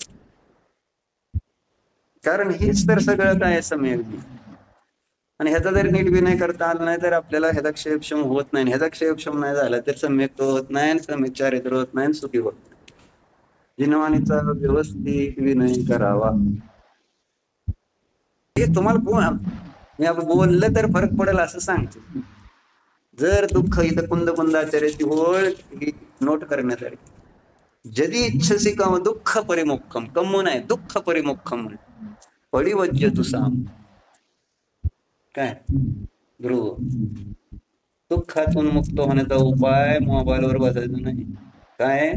[SPEAKER 1] कारण हेच तर सगळं काय सम्यक. आणि ह्याचा जर नीट विनय करता आला नाही तर आपल्याला ह्याचा क्षयक्षम होत नाही. ह्याचा क्षयक्षम नाही झाला तर सम्यक होत नाही, सम्यक चारित्र होत नाही, सुखी होत नाही. जिनवानीचा व्यवस्थित विनय करावा. हे तुम्हाला मी आपण बोललं तर फरक पडेल असं सांगतो. जर दुःख इथं कुंद आचार्याची होळ नोट करण्यासाठी. जदी इच्छसी कम दुःख परिमुखम. कम नाही दुःख परिमुखम. पडिवज्य तुसाम काय ध्रुव. दुःखातून मुक्त होण्याचा उपाय मोबाईलवर बसायचं नाही. काय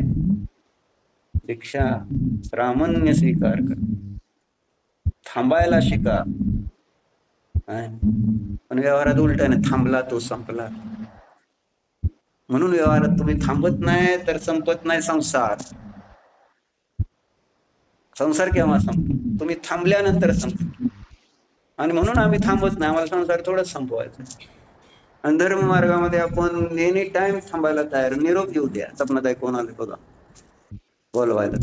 [SPEAKER 1] दीक्षा प्रामाण्य स्वीकार कर. थांबायला शिका. पण व्यवहारात उलटाने थांबला तो संपला. म्हणून व्यवहारात तुम्ही थांबत नाही तर संपत नाही संसार. संसार केव्हा संपतो? तुम्ही थांबल्यानंतर संपतो. आणि म्हणून आम्ही थांबत नाही. आम्हाला संसार थोडंच संपवायचा. आणि धर्म मार्गामध्ये आपण एनी टाइम थांबायला तयार. निरोप घेऊ द्या. सपनात कोण आले बघा बोलवायला.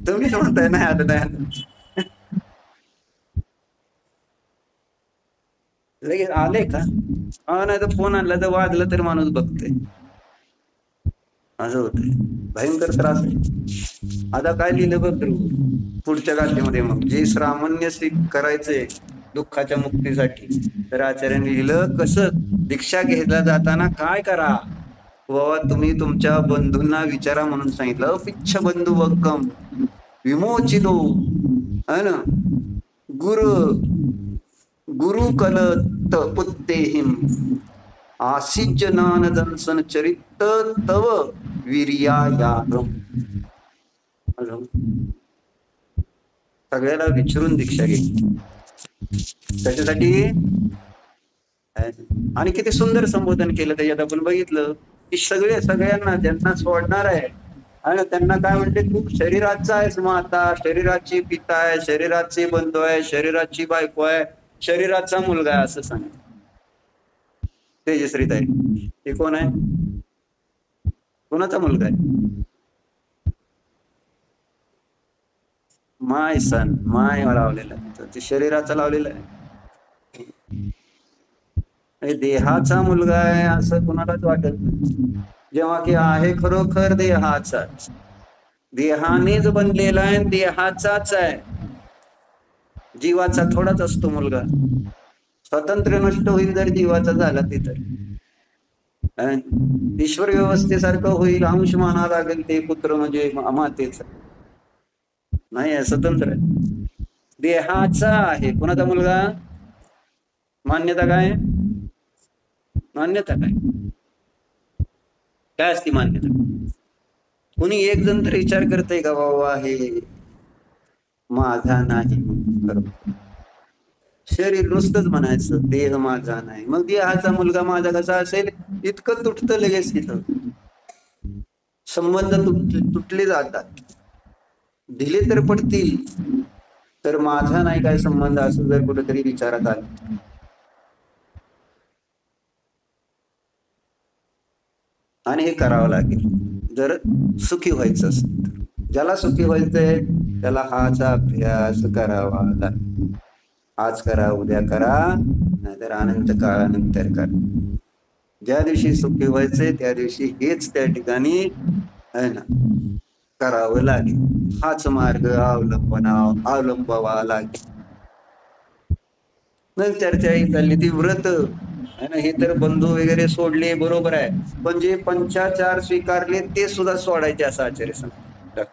[SPEAKER 1] तुम्हीच म्हणताय नाही आता नाही लगेच आले का? नाही तर फोन आणला तर वाजलं तर माणूस बघतोय. असं होतंय. भयंकर त्रास आहे. आता काय लिहिलं बघ पुढच्या गाथेमध्ये. मग जे श्रामण्य करायचंय दुःखाच्या मुक्तीसाठी तर आचार्याने लिहिलं कसं. दीक्षा घ्यायला जाताना काय करा. बाबा तुम्ही तुमच्या बंधूंना विचारा म्हणून सांगितलं. अपिच्छ बंधू वक्कम विमोचितो है ना गुरु गुरुकलत पुत्तेहिम आसिज्जनान दंसन चरित तव वीर्यायागम. सगळ्याला विचारून दीक्षा घेतली त्याच्यासाठी. आणि किती सुंदर संबोधन केलं त्याच्यात आपण बघितलं की सगळ्यांना ज्यांना सोडणार आहे आणि त्यांना काय म्हणते, तू शरीराचा आहेस माता, शरीराची पिता आहे, शरीराचे बंधू आहे, शरीराची बायको आहे, शरीराचा मुलगा आहे असं सांग. तेजश्री ताई हे कोण आहे, कोणाचा मुलगा आहे? माय सन, माय लावलेला आहे, ते शरीराचा लावलेला आहे. देहाचा मुलगा आहे असं कुणालाच वाटत नाही, जेव्हा की आहे खरोखर देहाचाच, देहानेच बनलेला आहे, देहाचाच आहे. जीवाचा थोडाच असतो मुलगा, स्वतंत्र नष्ट होईल जर जीवाचा झाला ते. तर ईश्वर व्यवस्थेसारखं होईल, अंश माना लागेल ते पुत्र म्हणजे मातेच नाही आहे, स्वतंत्र आहे, देहाचा आहे. कोणाचा मुलगा? मान्यता काय? मान्यता काय काय असती मान्यता? कोणी एक जण तर विचार करतय का बाबा हे माझा नाही, शरीर नुसतंच म्हणायचं देह माझा नाही, मग देहाचा मुलगा माझा कसा असेल? इतकं तुटतं लगेच, तिथं संबंध तुटले जातात, ढिले तर पडतील. तर माझा नाही काय संबंध असं जर कुठेतरी विचारात आलं, आणि हे करावं लागेल जर सुखी व्हायचं असेल तर. ज्याला सुखी व्हायचंय त्याला हाचा अभ्यास करावा लागेल. आज करा, उद्या करा, नाहीतर अनंत काळानंतर करा. ज्या दिवशी सुखी व्हायचंय त्या दिवशी हेच त्या ठिकाणी आहे ना करावं लागेल. हाच मार्ग अवलंबावा लागेल. मग चर्चा ही चालली ती व्रत आहे ना, हे तर बंधू वगैरे सोडले बरोबर आहे, पण जे पंचाचार स्वीकारले ते सुद्धा सोडायचे असं आचार्य सांगतात.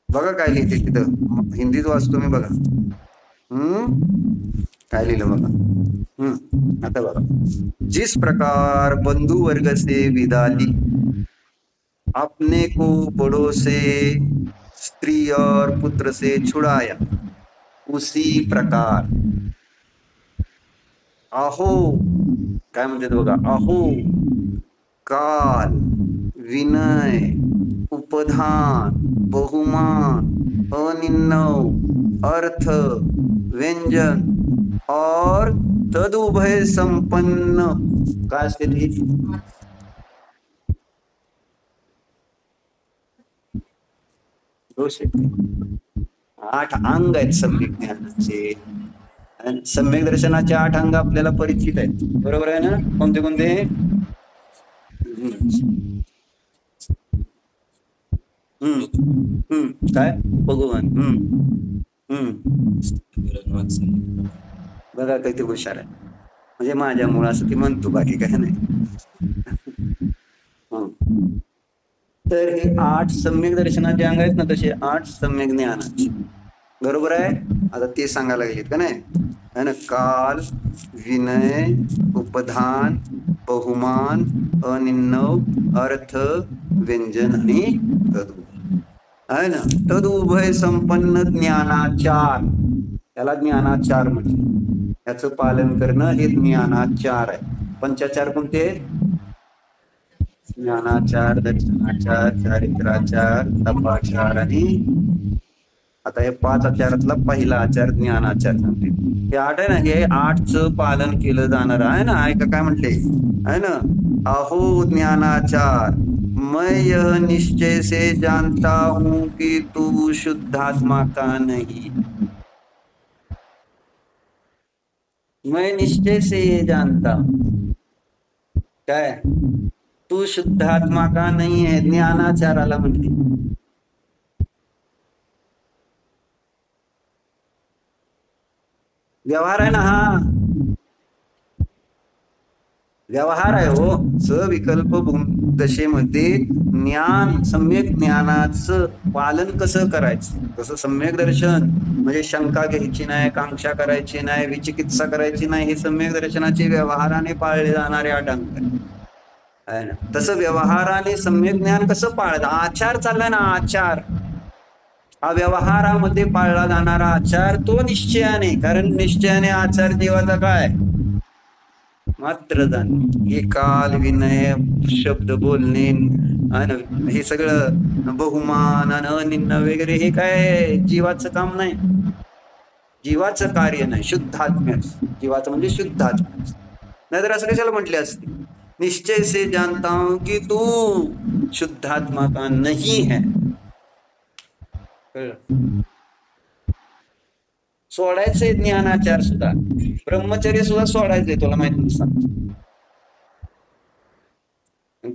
[SPEAKER 1] बघा काय लिहिते तिथं, हिंदीत वाचतो मी बघा. काय लिहिलं बघा. आता बघा, जिस प्रकार बंधु वर्ग से विदा ली, अपने को बड़ों से, स्त्री और पुत्र से छुड़ाया, उसी प्रकार अहो, काय म्हणतात बघा, अहो काल, विनय, उपधान, बहुमान, अनिन्नव, अर्थ, व्यंजन और तदुभय संपन्न. काय असते ते? दोष 8 अंग आहेत सम्यक ज्ञानाचे. सम्यक दर्शनाचे 8 अंग आपल्याला परिचित आहेत, बरोबर आहे ना? कोणते कोणते? काय? भगवान. बघा किती हुशार आहे, म्हणजे माझ्या मुळे असं ती म्हणतो, बाकी काय नाही. तर हे 8 सम्यक दर्शनाचे अंग आहेत ना, तसे 8 सम्यक ज्ञानाचे, बरोबर आहे? आता ते सांगायला लागलेत का नाही, है ना? काल, विनय, उपधान, बहुमान, अनिन्नव, अर्थ, व्यंजन आणि तदु, आहे ना? तदुभय संपन्न ज्ञानाचार, त्याला ज्ञानाचार म्हणजे याचं पालन करणं हे ज्ञानाचार आहे. पंचाचार कोणते? ज्ञानाचार, दर्शनाचार, चारित्राचार, तपाचार आणि आता हे 5 आचारातला पहिला आचार ज्ञानाचार सांगते. हे 8 आहे ना, हे 8च पालन केलं जाणार आहे ना. ऐका काय म्हटले आहे ना, अहो ज्ञानाचार, मैं यह निश्चय से जानता हूं कि तू शुद्धात्मा का नहीं. मैं निश्चय से ये जानता हूं, काय? तू शुद्धात्मा का नहीं है. ज्ञानाचाराला म्हणते. व्यवहार आहे ना हा. व्यवहार आहे हो. सविकल्प दशेमध्ये ज्ञान, सम्यक ज्ञानाचं पालन कसं करायचं, कसं सम्यक दर्शन म्हणजे शंका घ्यायची नाही, कांक्षा करायची नाही, विचिकित्सा करायची नाही, हे सम्यक दर्शनाचे व्यवहाराने पाळले जाणारे अटांग आहे ना. तसं व्यवहाराने सम्यक ज्ञान कसं पाळलं, आचार चाललाय ना, आचार हा व्यवहारामध्ये पाळला जाणारा आचार तो निश्चयाने, कारण निश्चयाने आचार जीवाचा काय मात्र जाणे, हे काल विनय शब्द बोलणे हे सगळं बहुमान अनिन्न वगैरे हे काय जीवाचं काम नाही, जीवाचं कार्य नाही. शुद्धात्म्याच जीवाचं म्हणजे शुद्धात्म्याच. नाहीतर असं कशाला म्हटले असते, निश्चय से जानता हूं कि तू शुद्धात्मा का नहीं है. सोडायचंय ज्ञानाचार सुद्धा, ब्रह्मचर्य सुद्धा सोडायचंय, तुला माहिती नसतं.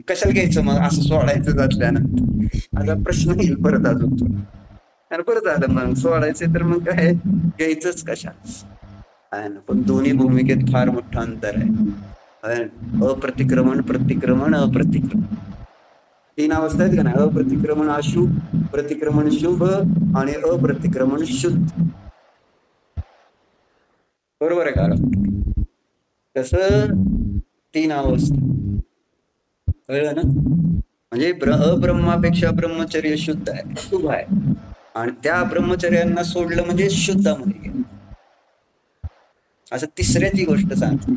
[SPEAKER 1] कशाला घ्यायचं मग असं सोडायचं असल्यानंतर, आता प्रश्न येईल परत अजून तुला. आणि परत आलं मग सोडायचंय तर मग काय घ्यायचंच कशा आहे ना. पण दोन्ही भूमिकेत फार मोठं अंतर आहे. अप्रतिक्रमण, प्रतिक्रमण, अप्रतिक्रमण, तीन अवस्था आहेत का नाही. अप्रतिक्रमण अशुभ, प्रतिक्रमण शुभ आणि अप्रतिक्रमण शुद्ध. बरोबर आहे का. तसं तीन अवस्था कळलं ना. म्हणजे अब्रह्मापेक्षा ब्रह्मचर्य शुद्ध आहे, शुभ आहे, आणि त्या ब्रह्मचर्यांना सोडलं म्हणजे शुद्धामध्ये गेलं. असं तिसऱ्याची गोष्ट सांगतो.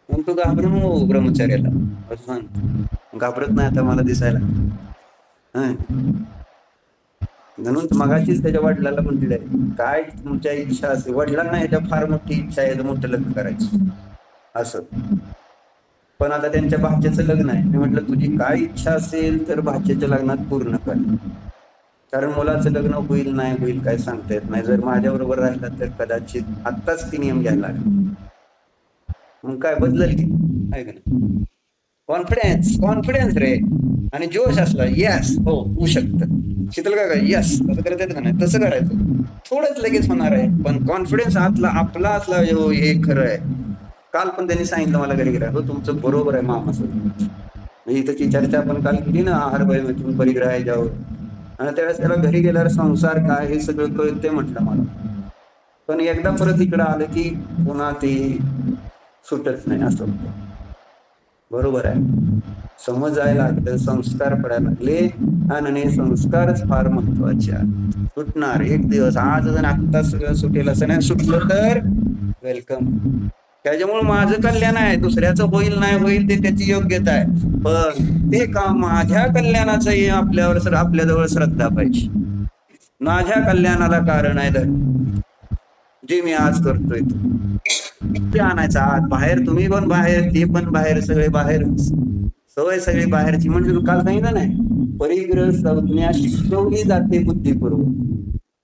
[SPEAKER 1] मग तू घाबरू नको ब्रह्मचर्याला, असं सांग. घाबरत नाही आता मला दिसायला. म्हणून मगाशीच त्याच्या वडिलाला म्हटलंय, काय तुमच्या इच्छा असेल, वडिलांना ह्याच्या फार मोठी इच्छा आहे, मोठं लग्न करायचं असं. पण आता त्यांच्या भाच्याचं लग्न आहे. मी म्हटलं तुझी काय इच्छा असेल तर भाच्याच्या लग्नात पूर्ण कर, कारण मुलाचं लग्न होईल नाही होईल काय सांगता येत नाही. जर माझ्या बरोबर राहिला तर कदाचित आत्ताच ती नियम घ्यायला लागेल. मग काय बदलल की आहे का नाही. कॉन्फिडन्स रे, आणि जोश असला, यस हो होऊ शकतं. शीतल का काय यस असं करता येतं का नाही, तसं करायचं. थोडंच लगेच होणार आहे, पण कॉन्फिडन्स आतला आपला असला, हो हे खरं आहे. काल पण त्यांनी सांगितलं मला घरी गेला, हो तुमचं बरोबर आहे मामा सर. म्हणजे त्याची चर्चा आपण काल केली ना, आहार वैमतून परिग्रह याच्यावर, आणि त्यावेळेस त्याला घरी गेल्यावर संसार काय हे सगळं कळते म्हटलं मला. पण एकदा परत इकडं आलं की पुन्हा ते सुटत नाही असं. बरोबर आहे, समजायला लागलं, संस्कार पडायला लागले, आणि संस्कारच फार महत्वाचे आहे. सुटणार एक दिवस, आज जर आत्ता सगळं सुटेल असं नाही, सुटलं तर वेलकम. त्याच्यामुळे माझं कल्याण आहे, दुसऱ्याचं होईल नाही होईल ते त्याची योग्यता आहे, पण ते काम माझ्या कल्याणाचं आपल्यावर, आपल्याजवळ श्रद्धा पाहिजे. माझ्या कल्याणाला कारण आहे धर्म, जे मी आज करतोय ते आणायचं आत. बाहेर तुम्ही पण बाहेर, ते पण बाहेर, सगळे बाहेर, सवय सगळी बाहेरची. म्हणजे तू काल सांगितलं नाही, परिग्रह संज्ञा शिकवली जाते बुद्धीपूर्वक.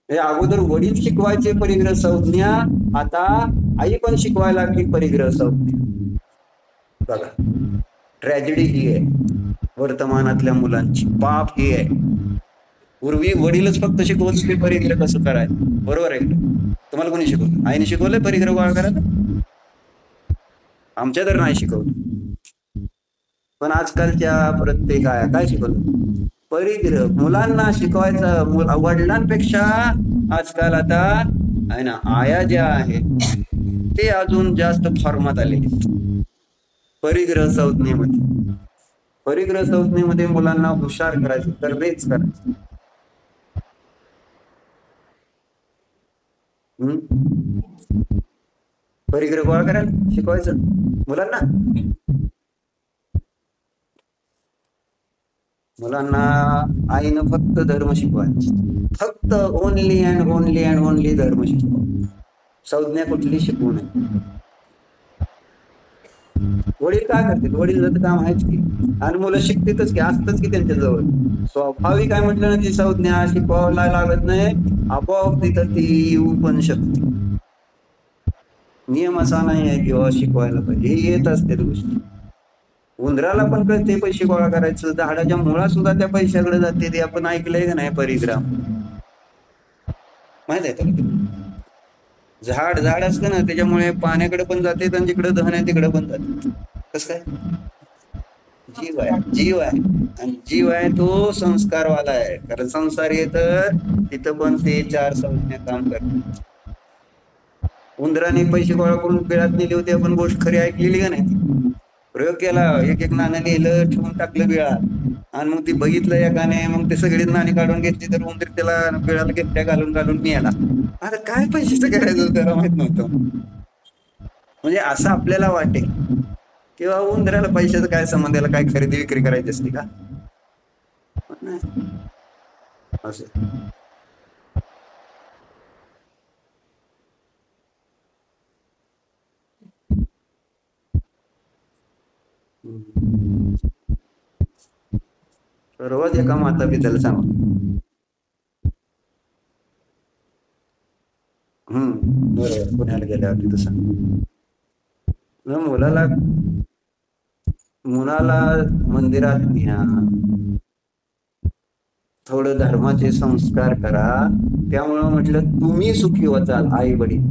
[SPEAKER 1] हे अगोदर वडील शिकवायचे परिग्रह संज्ञा, आता आई पण शिकवायला लागली परिग्रह संज्ञा. बघा ट्रॅजेडी ही आहे वर्तमानातल्या मुलांची, पाप ही आहे. पूर्वी वडीलच फक्त शिकवत की परिग्रह कसं करायचं. बरोबर आहे, तुम्हाला कोणी शिकवलं? आईने शिकवलंय परिग्रह गोळा करायला? आमच्या तर नाही शिकवलं. पण आजकालच्या प्रत्येक आया काय शिकवलं? परिग्रह. मुलांना शिकवायचं वडिलांपेक्षा आजकाल आता आहे ना, आया ज्या आहेत ते अजून जास्त फॉर्मात आले परिग्रह संज्ञेमध्ये. परिग्रह संज्ञेमध्ये मुलांना हुशार करायचं, तरबेज करायचं. परिग्रह गोळा करायला शिकवायचं मुलांना. मुलांना आईनं फक्त धर्म शिकवायचं, फक्त only and only and only धर्म शिकवा, संज्ञा कुठली शिकवू नये. वडील काय करतात? वडील काम आहेच की, आणि मुलं शिकतातच की, असतच की त्यांच्या जवळ. स्वाभाविक काय म्हटलं ना, ती संज्ञा शिकवायला लागत नाही, आपोआप तिथं ती येऊ पण शकते. नियम असा नाही आहे किंवा शिकवायला पाहिजे, हे येत असते गोष्टी. उंदराला पण कळते पैसे गोळा करायचं, झाडाच्या मुळा सुद्धा त्या पैशाकडे जाते, ते आपण ऐकलंय का नाही परिग्रह? माहित आहे का? झाड असतं ना, त्याच्यामुळे पाण्याकडे पण जाते, आणि जिकडे धन आहे तिकडे पण जाते. कस काय? जीव आहे, जीव आहे, आणि जीव आहे तो संस्कारवाला आहे. कारण संसार येत तिथं पण ते 4 संज्ञा काम करतात. उंदराने पैसे गोळा करून बिळात नेले होते, आपण गोष्ट खरी ऐकलेली का नाही? प्रयोग केला, एक नाणं नेलं, ठेवून टाकलं बिळात, आणि मग ती बघितलं एकाने, मग ते सगळी नाणी काढून घेतली, तर उंदीर त्याला बिळाला घेतल्या घालून मिळाला. आता काय पैसे करायचं त्याला माहित नव्हतं. म्हणजे असं आपल्याला वाटेल किंवा उंदराला पैशाचं काय संबंध, याला काय खरेदी विक्री करायची असते का? असं रोज एका माता पित्याला सांग. बरोबर, पुण्याला गेल्यावर तिथं सांग. मुलाला मंदिरात न्या, थोडं धर्माचे संस्कार करा. त्यामुळं म्हटलं तुम्ही सुखी व्हाल, आई वडील.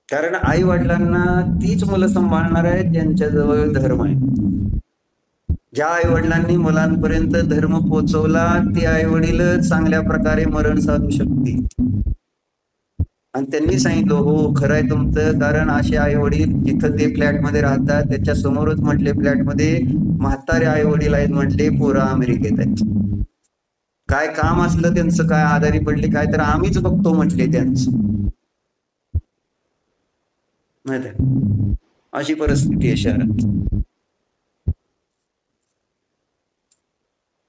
[SPEAKER 1] कारण आई वडिलांना तीच मुलं सांभाळणार आहेत ज्यांच्या जवळ धर्म आहे. ज्या आई वडिलांनी मुलांपर्यंत धर्म पोहोचवला ते आई वडील चांगल्या प्रकारे मरण साधू शकतील. आणि त्यांनी सांगितलं हो खरं आहे तुमचं, कारण असे आई वडील जिथं ते फ्लॅट मध्ये राहतात त्याच्या समोरच म्हटले फ्लॅट मध्ये म्हातारे आई वडील आहेत, म्हटले पोरं अमेरिकेत आहेत. काय काम असलं त्यांचं, काय आजारी पडले काय, तर आम्हीच बघतो म्हटले त्यांचं. माहिती आहे, अशी परिस्थिती आहे शहरात.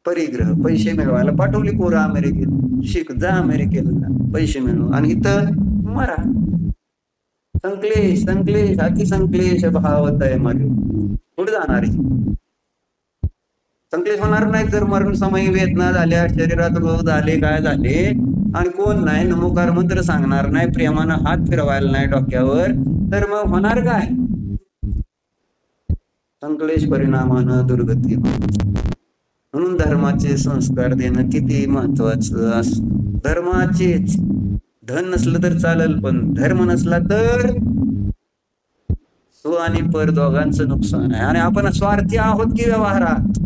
[SPEAKER 1] परिग्रह, पैसे मिळवायला पाठवली पोरं अमेरिकेत, शिक जा अमेरिकेला, पैसे मिळव, आणि इथं मरा. संकलेश संकलेश अति संकलेश भावत आहे, मरे कुठे जाणार आहे? संकलेश होणार नाही जर मरण समय वेदना झाल्या, शरीरात रोग झाले, काय झाले, आणि कोण नाही नमोकार मंत्र सांगणार नाही, प्रेमानं हात फिरवायला नाही डोक्यावर, तर मग होणार काय? संकलेश परिणामानं दुर्गती. म्हणून धर्माचे संस्कार देणं किती महत्वाचं असतं. धर्माचेच, धन नसलं तर चालेल, पण धर्म नसला तर स्व आणि पर दोघांचं नुकसान आहे. आणि आपण स्वार्थी आहोत की व्यवहारात?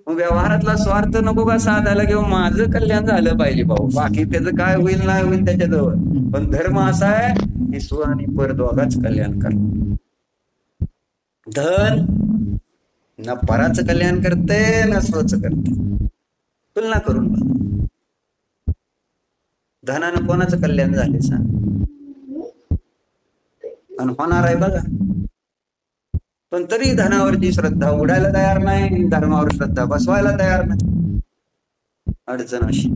[SPEAKER 1] व्यवहारातला स्वार्थ नको का साधायला, किंवा माझं कल्याण झालं पाहिजे भाऊ, बाकी त्याचं काय होईल नाही होईल त्याच्याजवळ. पण धर्म असा आहे की स्व आणि पर दोघांच कल्याण कर. धन ना पराचं कल्याण करते ना स्वच करते. तुलना करून बघ, धनानं कोणाचं कल्याण झाले सांग? आणि होणार आहे बघा. पण तरी धनावरची श्रद्धा उडायला तयार नाही, धर्मावर श्रद्धा बसवायला तयार नाही. अडचण अशी.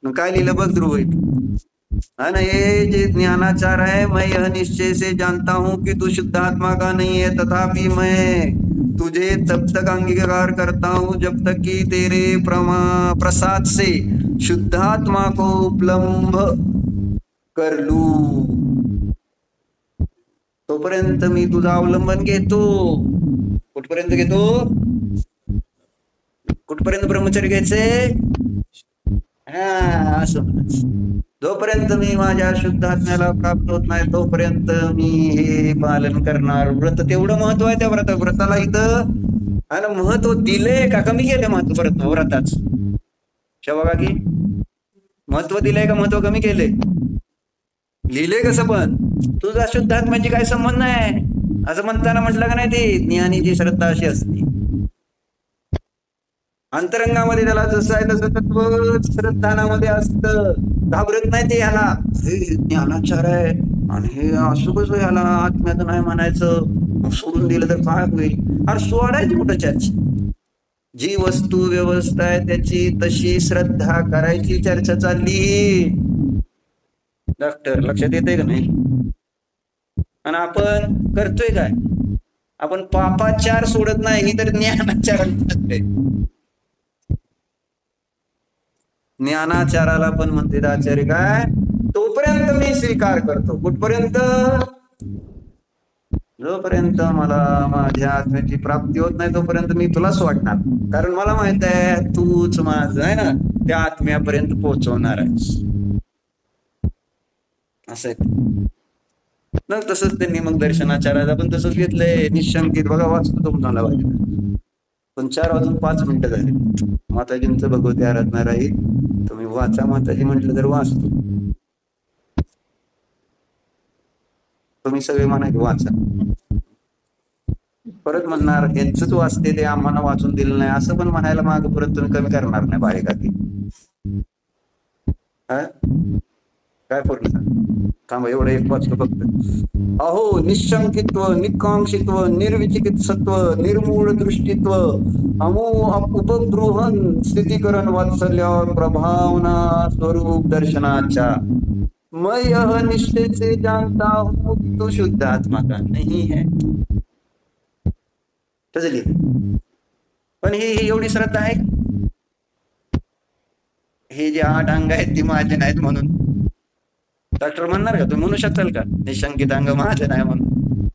[SPEAKER 1] मग काय लिहिलं बघ ध्रुवीत, है ये जे ज्ञानाचार है, मैं यह निश्चय से जानता हूं कि तू शुद्ध आत्मा का नहीं है, तथापि मैं तुझे तब तक अंगीकार करता हूं जब तक कि तेरे प्रसाद से शुद्धात्मा को उपलब्ध कर लू. तोपर्यंत मी तुझा अवलंबन घेतो. कुठपर्यंत घेतो? कुठपर्यंत ब्रह्मचर्य घ्यायचे? असं म्हणायचं. जोपर्यंत मी माझ्या शुद्ध आत्म्याला प्राप्त होत नाही तोपर्यंत मी हे पालन करणार. व्रत तेवढं महत्व आहे त्या व्रताला इथं, आणि महत्व दिले का कमी केले महत्व व्रताच? बघा की महत्व दिलंय का महत्व कमी केले? लिहिले कसं पण, तुझा शुद्ध आत्म्याची काय संबंध नाही असं म्हणताना म्हटलं का नाही, ते ज्ञानीची श्रद्धा अशी असते. अंतरंगामध्ये त्याला जसं आहे तसं तत्व श्रद्धानामध्ये असतं. घाबरत नाही ते, याला हे ज्ञानाचार आहे आणि हे असं कसं याला आत्म्याचं नाही म्हणायचं, सोडून दिलं तर काय होईल? अरे सोडायची कुठं चर्चा? जी वस्तू व्यवस्था आहे त्याची तशी श्रद्धा करायची चर्चा चालली. डॉक्टर लक्षात येते का नाही? आणि आपण करतोय काय? आपण पापाचार सोडत नाही, ही तर ज्ञानाचार. ज्ञानाचाराला पण म्हणते आचार्य काय, तोपर्यंत मी स्वीकार करतो. कुठपर्यंत? जोपर्यंत मला माझ्या आत्म्याची प्राप्ती होत नाही तोपर्यंत मी तुला सोडणार. कारण मला माहित आहे तूच माझं आहे ना त्या आत्म्यापर्यंत पोहोचवणार आहेस. असं आहे. ना तसंच त्यांनी मग दर्शनाचार्याला पण तसंच घेतलंय, निशंकित. बघा वाचतो तुम्हाला पाहिजे, पण 4:05 झाले. माताजींचं भगवती आराधना राहील, तुम्ही वाचा. माताजी म्हटलं तर वाचतो. तुम्ही सगळे म्हणा की वाचा. परत म्हणणार यांचंच वाचते ते आम्हाला वाचून दिलं नाही, असं पण म्हणायला माग परत तुम्ही कमी करणार नाही बारीकाती. काय पूर्ण थांबा, एवढं एक वाचतो फक्त. अहो निशंकित्व, निकांक्षित्व, निर्विचिकित्सत्व, निर्मूळ दृष्टित्व, उपगृहन, स्थितीकरण, वात्सल्यावर प्रभावना, स्वरूप दर्शनाच्या मैं यह निश्चय से जानता हूं कि तू शुद्ध आत्मा का नहीं है. तसली पण ही एवढी श्रद्धा आहे. हे जे 8 अंग आहेत ती माझे नाहीत म्हणून डॉक्टर म्हणणार का? तुम्ही म्हणू शकाल का निशंकित अंग माझे नाही म्हणून?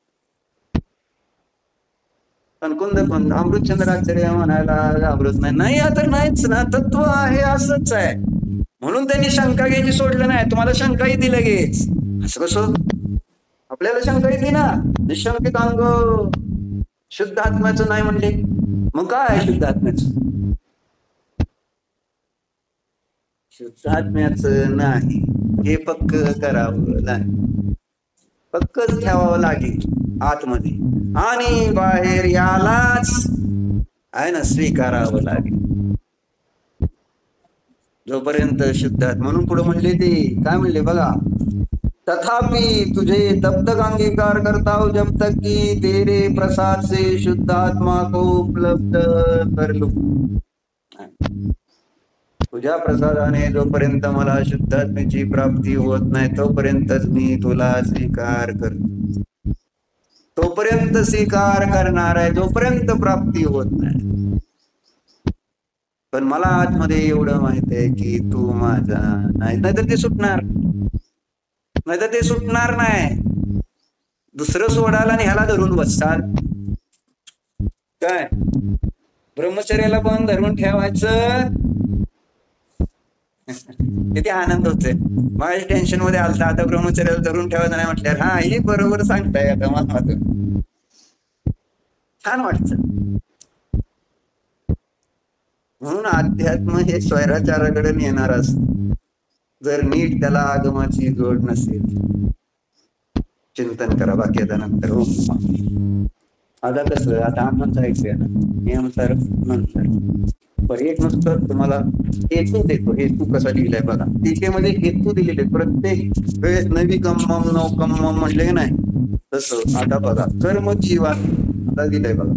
[SPEAKER 1] पण कुंद अमृतचंद्राचार्य म्हणायला घाबरत नाही. आता नाहीच ना, तत्व आहे असंच आहे म्हणून त्यांनी शंका घ्यायची सोडलं नाही. तुम्हाला शंका येते लगेच, असं कसं? आपल्याला शंका येते ना. निशंकित अंग शुद्ध आत्म्याचं नाही म्हणले, मग काय शुद्ध आत्म्याचं? शुद्ध आत्म्याचं नाही हे पक्क करावं लागेल, पक्कच ठेवावं लागेल आतमध्ये, आणि बाहेर यालाच आहे ना स्वीकारावं लागेल. जोपर्यंत शुद्ध आत्मा, म्हणून पुढे म्हणले ते काय म्हणले बघा, तथापि तुझे तब तक अंगीकार करता हूं जब तक कि तेरे प्रसाद से शुद्ध आत्मा को उपलब्ध कर लूं. तुझ्या प्रसादाने जोपर्यंत मला शुद्ध आत्म्याची प्राप्ती होत नाही तोपर्यंतच मी तुला स्वीकार करतो, तोपर्यंत स्वीकार करणार आहे जोपर्यंत प्राप्ती होत नाही. पण मला आतमध्ये एवढं माहित आहे की तू माझा नाही, नाहीतर ते सुटणार, नाहीतर ते सुटणार नाही. दुसरं सोडाल आणि ह्याला धरून बसताल काय? ब्रह्मचर्याला पण धरून ठेवायचं, किती आनंद होतोय. माझ्या टेन्शन मध्ये आलता, आता ब्रह्मचर्याला धरून ठेवायचं नाही म्हटल्यावर हा हे बरोबर सांगताय. आता मला छान वाटत. म्हणून अध्यात्म हे स्वैराचाराकडे येणार असत जर नीट त्याला आगमाची जोड नसेल. चिंतन करा बाकी आता नंतर. हो आता कसं, आता आपण ऐकूया ना नियमसार नंतर. एक नुसतं तुम्हाला हेतू देतो. हेतू कसा लिहिलाय बघा, टीकेमध्ये हेतू दिलेले प्रत्येक वेळेस. नवी कम्मम नव कम्मम म्हणले की नाही तसं. आता बघा कर्म जीवा आता दिलंय बघा,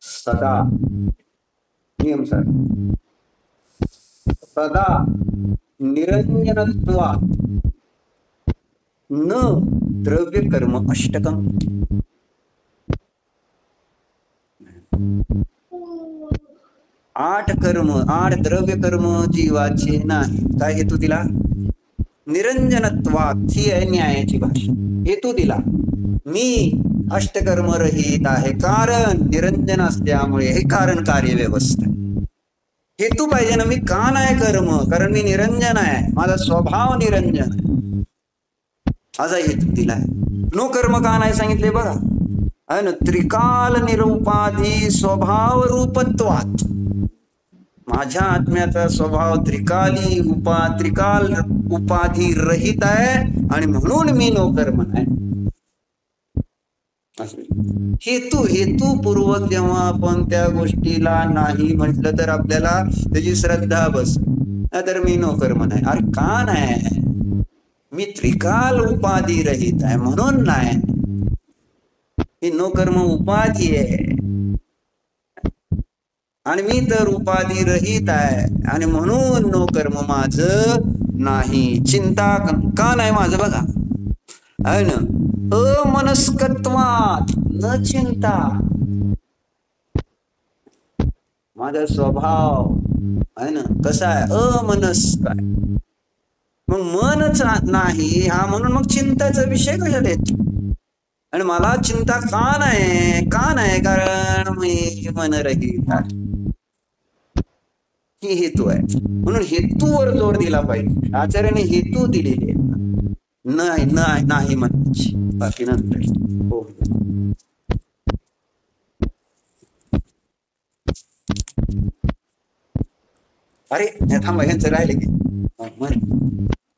[SPEAKER 1] सदा नियमसार सदा निरंजनत्वात् न द्रव्य कर्म अष्टकम. 8 कर्म 8 द्रव्य कर्म जीवाचे नाही. काय हेतू दिला? निरंजनत्वात् ही आहे न्यायाची भाषा. हेतू दिला मी अष्टकर्म रहित आहे, कारण निरंजन असल्यामुळे हे कारण कार्य व्यवस्था. हेतू पाहिजे ना, मी का नाही कर्म, कारण मी निरंजन आहे, माझा स्वभाव निरंजन आहे, असा हेतू दिलाय. नो कर्म का नाही सांगितले बघा, अन त्रिकाल निरुपाधी स्वभाव रूपत्वात. माझ्या आत्म्याचा स्वभाव त्रिकाल उपाधी रहित आहे आणि म्हणून मी नो कर्म नाही. हेतुपूर्वक जेव्हा आपण त्या गोष्टीला नाही म्हटलं तर आपल्याला त्याची श्रद्धा बस, तर मी नो कर्म नाही. अरे का नाही? मी त्रिकाल उपाधी रहित आहे म्हणून नाही. ही नो कर्म उपाधी आहे आणि मी तर उपाधी रहित आहे आणि म्हणून नो कर्म माझं नाही. चिंता का नाही माझं बघा, आहे ना, अमनस्कत्वात न चिंता. माझा स्वभाव आहे ना कसा आहे, अमनस्क आहे. मग मनच नाही हा, म्हणून मग चिंताचा विषय कशाला येतो? आणि मला चिंता का नाही? का नाही? कारण मी मनरहित आहे. ही हेतू आहे. म्हणून हेतूवर जोर दिला पाहिजे. आचार्याने हेतू दिलेले आहेत. नाही म्हणायची, बाकी नंतर. हो अरे थांबा, ह्यांचं राहिले की म्हण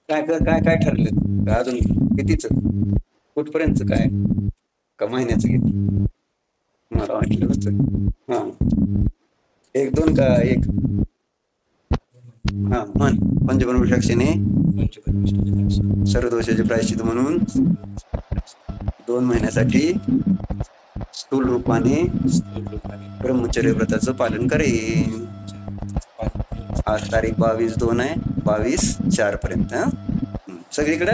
[SPEAKER 1] काय काय काय ठरलं अजून? कितीच, कुठपर्यंत, काय का महिन्याचं घेत? मला वाटलं होतं हा 1-2 का 1. हा म्हण. पंचपरम साक्षीने सर्व दोषाचे प्रायश्चित म्हणून 2 महिन्यासाठी स्थूल रूपाने ब्रह्मचर्य व्रताचं पालन करेन. आज तारीख 22/2 आहे, 22/4 पर्यंत. सगळीकडे